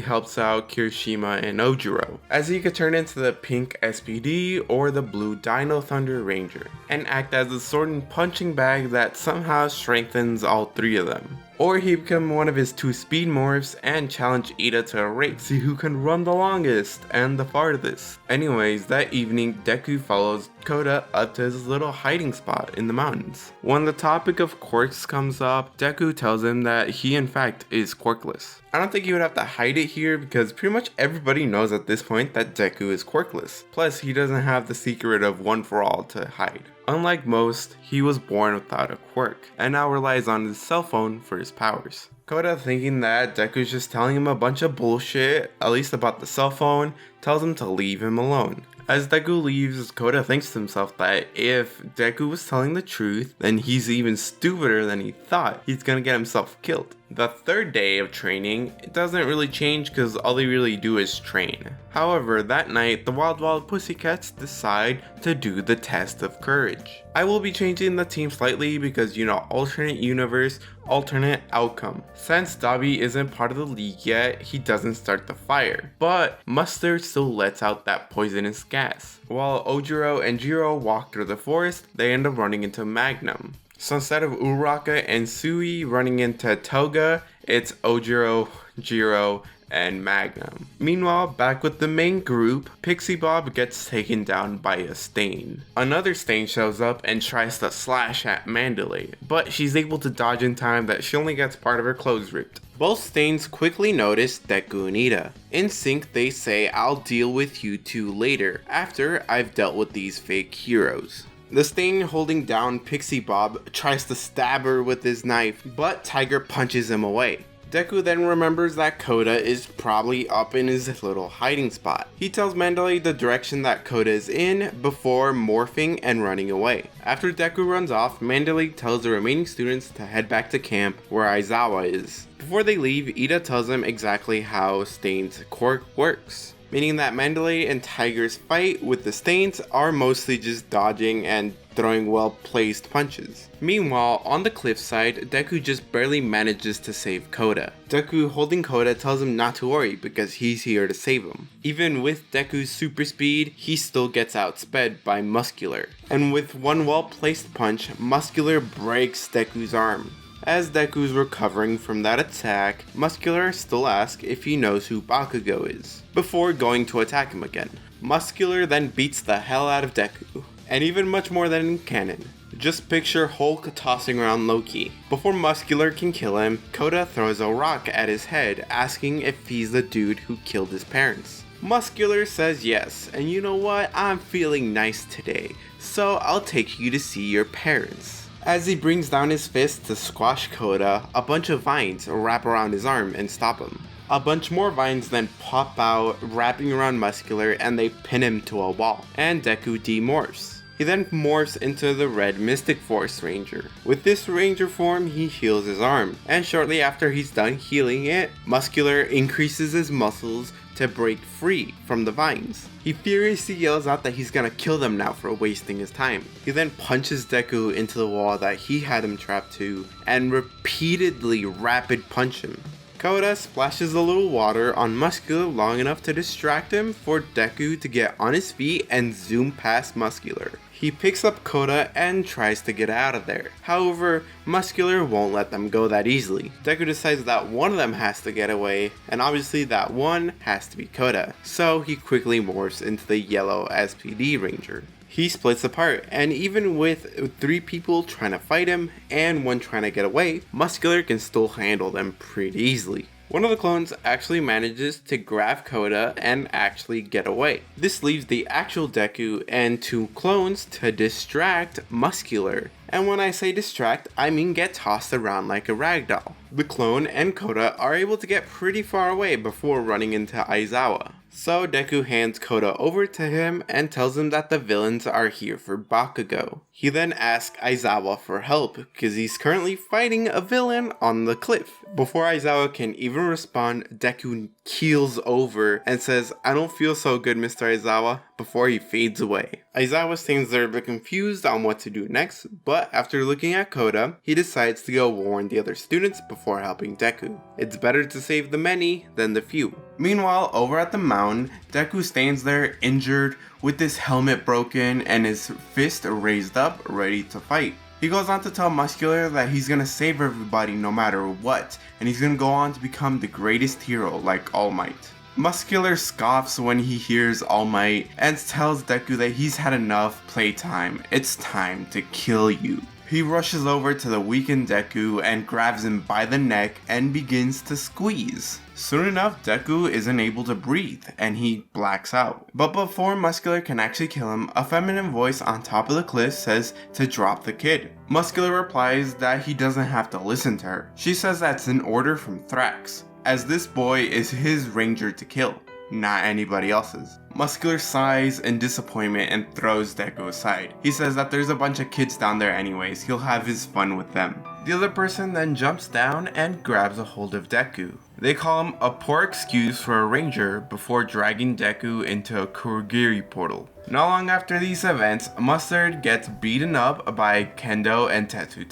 S2: helps out Kirishima and Ojiro, as he could turn into the pink SPD or the blue Dino Thunder Ranger, and act as a sword and punching bag that somehow strengthens all three of them. Or he become one of his 2 speed morphs and challenge Ida to a race, see who can run the longest and the farthest. Anyways, that evening, Deku follows Koda up to his little hiding spot in the mountains. When the topic of quirks comes up, Deku tells him that he in fact is quirkless. I don't think you would have to hide it here because pretty much everybody knows at this point that Deku is quirkless. Plus, he doesn't have the secret of One for All to hide. Unlike most, he was born without a quirk, and now relies on his cell phone for his powers. Koda, thinking that Deku's just telling him a bunch of bullshit, at least about the cell phone, tells him to leave him alone. As Deku leaves, Koda thinks to himself that if Deku was telling the truth, then he's even stupider than he thought. He's gonna get himself killed. The third day of training, it doesn't really change because all they really do is train. However, that night, the Wild Pussycats decide to do the test of courage. I will be changing the team slightly because, alternate universe, alternate outcome. Since Dabi isn't part of the league yet, he doesn't start the fire, but Mustard still lets out that poisonous gas. While Ojiro and Jiro walk through the forest, they end up running into Magnum. So instead of Uraka and Sui running into Toga, it's Ojiro, Jiro, and Magnum. Meanwhile, back with the main group, Pixie Bob gets taken down by a stain. Another stain shows up and tries to slash at Mandalay, but she's able to dodge in time that she only gets part of her clothes ripped. Both stains quickly notice Deku and Ida. In sync, they say, "I'll deal with you two later, after I've dealt with these fake heroes." The stain holding down Pixie Bob tries to stab her with his knife, but Tiger punches him away. Deku then remembers that Koda is probably up in his little hiding spot. He tells Mandalay the direction that Koda is in before morphing and running away. After Deku runs off, Mandalay tells the remaining students to head back to camp where Aizawa is. Before they leave, Ida tells them exactly how Stain's quirk works, meaning that Mandalay and Tiger's fight with the Stains are mostly just dodging and throwing well-placed punches. Meanwhile, on the cliffside, Deku just barely manages to save Koda. Deku holding Koda tells him not to worry because he's here to save him. Even with Deku's super speed, he still gets outsped by Muscular. And with one well-placed punch, Muscular breaks Deku's arm. As Deku's recovering from that attack, Muscular still asks if he knows who Bakugo is, before going to attack him again. Muscular then beats the hell out of Deku, and even much more than in canon. Just picture Hulk tossing around Loki. Before Muscular can kill him, Koda throws a rock at his head, asking if he's the dude who killed his parents. Muscular says yes, and you know what, I'm feeling nice today, so I'll take you to see your parents. As he brings down his fist to squash Koda, a bunch of vines wrap around his arm and stop him. A bunch more vines then pop out, wrapping around Muscular, and they pin him to a wall, and Deku demorphs. He then morphs into the red Mystic Force Ranger. With this Ranger form, he heals his arm, and shortly after he's done healing it, Muscular increases his muscles to break free from the vines. He furiously yells out that he's gonna kill them now for wasting his time. He then punches Deku into the wall that he had him trapped to, and repeatedly rapid punch him. Koda splashes a little water on Muscular long enough to distract him for Deku to get on his feet and zoom past Muscular. He picks up Koda and tries to get out of there. However, Muscular won't let them go that easily. Deku decides that one of them has to get away, and obviously that one has to be Koda. So he quickly morphs into the yellow SPD Ranger. He splits apart, and even with 3 people trying to fight him and 1 trying to get away, Muscular can still handle them pretty easily. One of the clones actually manages to grab Koda and actually get away. This leaves the actual Deku and 2 clones to distract Muscular. And when I say distract, I mean get tossed around like a ragdoll. The clone and Koda are able to get pretty far away before running into Aizawa. So Deku hands Koda over to him and tells him that the villains are here for Bakugo. He then asks Aizawa for help because he's currently fighting a villain on the cliff. Before Aizawa can even respond, Deku keels over and says, "I don't feel so good, Mr. Aizawa," before he fades away. Aizawa seems a bit confused on what to do next, but after looking at Koda, he decides to go warn the other students before helping Deku. It's better to save the many than the few. Meanwhile, over at the mountain, Deku stands there injured with his helmet broken and his fist raised up, ready to fight. He goes on to tell Muscular that he's gonna save everybody no matter what, and he's gonna go on to become the greatest hero like All Might. Muscular scoffs when he hears All Might and tells Deku that he's had enough playtime. It's time to kill you. He rushes over to the weakened Deku and grabs him by the neck and begins to squeeze. Soon enough, Deku isn't able to breathe and he blacks out. But before Muscular can actually kill him, a feminine voice on top of the cliff says to drop the kid. Muscular replies that he doesn't have to listen to her. She says that's an order from Thrax, as this boy is his ranger to kill, not anybody else's. Muscular sighs in disappointment and throws Deku aside. He says that there's a bunch of kids down there anyways, he'll have his fun with them. The other person then jumps down and grabs a hold of Deku. They call him a poor excuse for a ranger before dragging Deku into a Kurogiri portal. Not long after these events, Mustard gets beaten up by Kendo and Tetsu.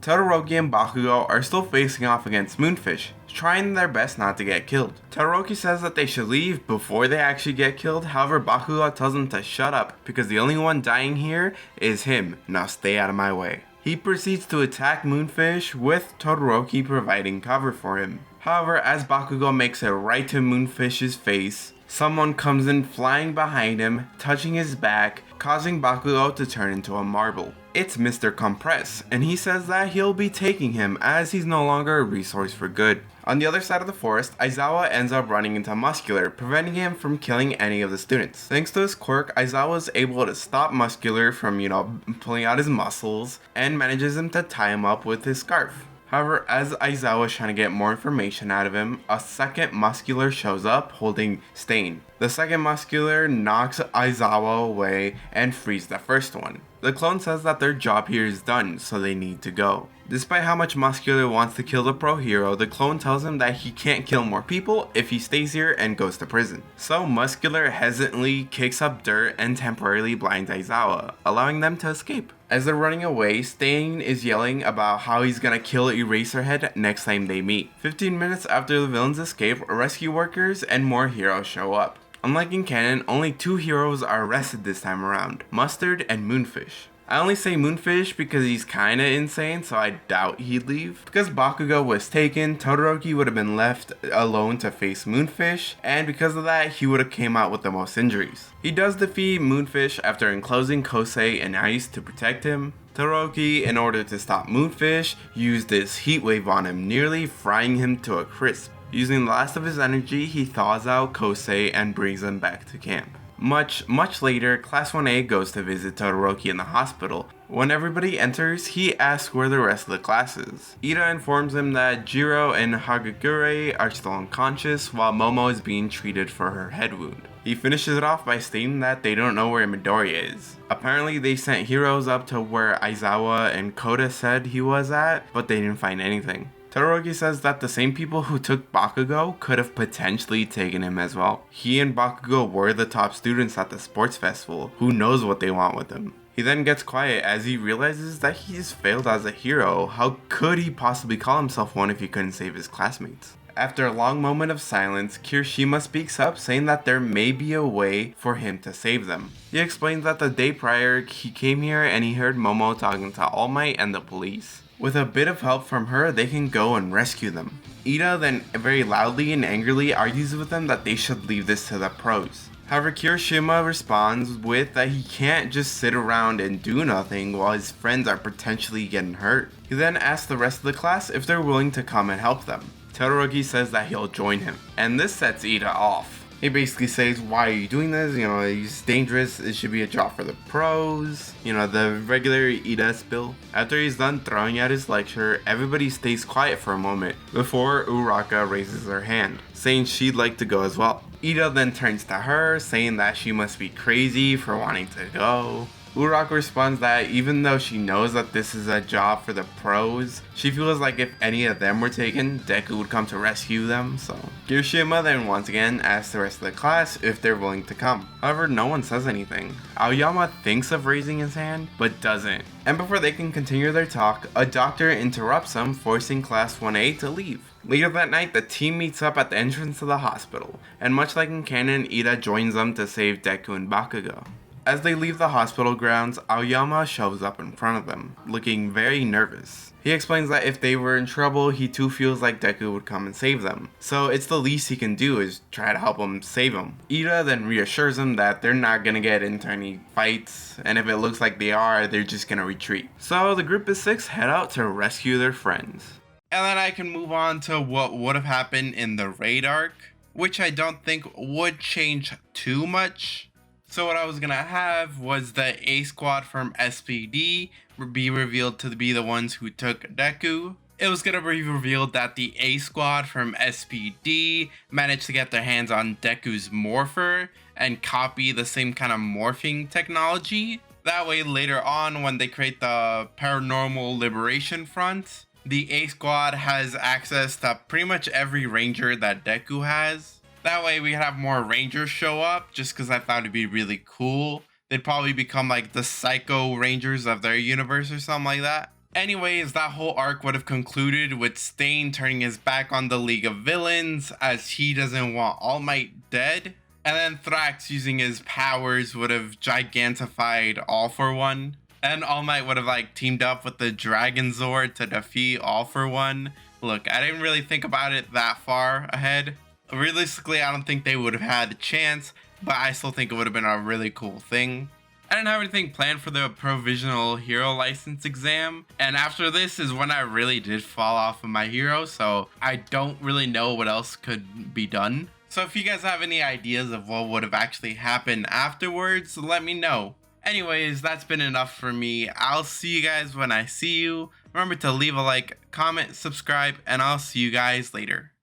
S2: Todoroki and Bakugo are still facing off against Moonfish, trying their best not to get killed. Todoroki says that they should leave before they actually get killed, however Bakugo tells them to shut up because the only one dying here is him, now stay out of my way. He proceeds to attack Moonfish with Todoroki providing cover for him. However, as Bakugo makes it right to Moonfish's face, someone comes in flying behind him, touching his back, causing Bakugo to turn into a marble. It's Mr. Compress, and he says that he'll be taking him as he's no longer a resource for good. On the other side of the forest, Aizawa ends up running into Muscular, preventing him from killing any of the students. Thanks to his quirk, Aizawa is able to stop Muscular from, pulling out his muscles, and manages him to tie him up with his scarf. However, as Aizawa is trying to get more information out of him, a second Muscular shows up holding Stain. The second Muscular knocks Aizawa away and frees the first one. The clone says that their job here is done, so they need to go. Despite how much Muscular wants to kill the pro hero, the clone tells him that he can't kill more people if he stays here and goes to prison. So Muscular hesitantly kicks up dirt and temporarily blinds Aizawa, allowing them to escape. As they're running away, Stain is yelling about how he's gonna kill Eraserhead next time they meet. 15 minutes after the villains escape, rescue workers and more heroes show up. Unlike in canon, only 2 heroes are arrested this time around, Mustard and Moonfish. I only say Moonfish because he's kinda insane, so I doubt he'd leave. Because Bakugo was taken, Todoroki would have been left alone to face Moonfish, and because of that, he would have came out with the most injuries. He does defeat Moonfish after enclosing Kosei and ice to protect him. Todoroki, in order to stop Moonfish, used his heat wave on him, nearly frying him to a crisp. Using the last of his energy, he thaws out Kosei and brings him back to camp. Much later, Class 1A goes to visit Todoroki in the hospital. When everybody enters, he asks where the rest of the class is. Ida informs him that Jiro and Hagakure are still unconscious while Momo is being treated for her head wound. He finishes it off by stating that they don't know where Midoriya is. Apparently they sent heroes up to where Aizawa and Koda said he was at, but they didn't find anything. Todoroki says that the same people who took Bakugo could have potentially taken him as well. He and Bakugo were the top students at the sports festival. Who knows what they want with him? He then gets quiet as he realizes that he's failed as a hero. How could he possibly call himself one if he couldn't save his classmates? After a long moment of silence, Kirishima speaks up saying that there may be a way for him to save them. He explains that the day prior he came here and he heard Momo talking to All Might and the police. With a bit of help from her, they can go and rescue them. Ida then very loudly and angrily argues with them that they should leave this to the pros. However, Kirishima responds with that he can't just sit around and do nothing while his friends are potentially getting hurt. He then asks the rest of the class if they're willing to come and help them.
S1: Todoroki says that he'll join him, and this sets Ida off. He basically says, why are you doing this? He's dangerous. It should be a job for the pros. The regular Ida spill. After he's done throwing out his lecture, everybody stays quiet for a moment before Uraka raises her hand, saying she'd like to go as well. Ida then turns to her, saying that she must be crazy for wanting to go. Uraka responds that even though she knows that this is a job for the pros, she feels like if any of them were taken, Deku would come to rescue them, so. Kirishima then once again asks the rest of the class if they're willing to come. However, no one says anything. Aoyama thinks of raising his hand, but doesn't. And before they can continue their talk, a doctor interrupts them, forcing Class 1A to leave. Later that night, the team meets up at the entrance to the hospital, and much like in canon, Ida joins them to save Deku and Bakugo. As they leave the hospital grounds, Aoyama shows up in front of them, looking very nervous. He explains that if they were in trouble, he too feels like Deku would come and save them. So it's the least he can do is try to help him save him. Ida then reassures him that they're not gonna get into any fights, and if it looks like they are, they're just gonna retreat. So the group of 6 head out to rescue their friends. And then I can move on to what would have happened in the raid arc, which I don't think would change too much. So what I was gonna have was the A squad from SPD be revealed to be the ones who took Deku. It was gonna be revealed that the A squad from SPD managed to get their hands on Deku's morpher and copy the same kind of morphing technology. That way later on when they create the Paranormal Liberation Front, the A squad has access to pretty much every ranger that Deku has. That way we have more rangers show up, just because I thought it'd be really cool. They'd probably become like the psycho rangers of their universe or something like that. Anyways, that whole arc would have concluded with Stain turning his back on the League of Villains as he doesn't want All Might dead. And then Thrax using his powers would have gigantified All For One. And All Might would have teamed up with the Dragon Zord to defeat All For One. Look, I didn't really think about it that far ahead. Realistically, I don't think they would have had a chance, but I still think it would have been a really cool thing. I didn't have anything planned for the provisional hero license exam, and after this is when I really did fall off of my hero, so I don't really know what else could be done. So if you guys have any ideas of what would have actually happened afterwards, let me know. Anyways, that's been enough for me. I'll see you guys when I see you. Remember to leave a like, comment, subscribe, and I'll see you guys later.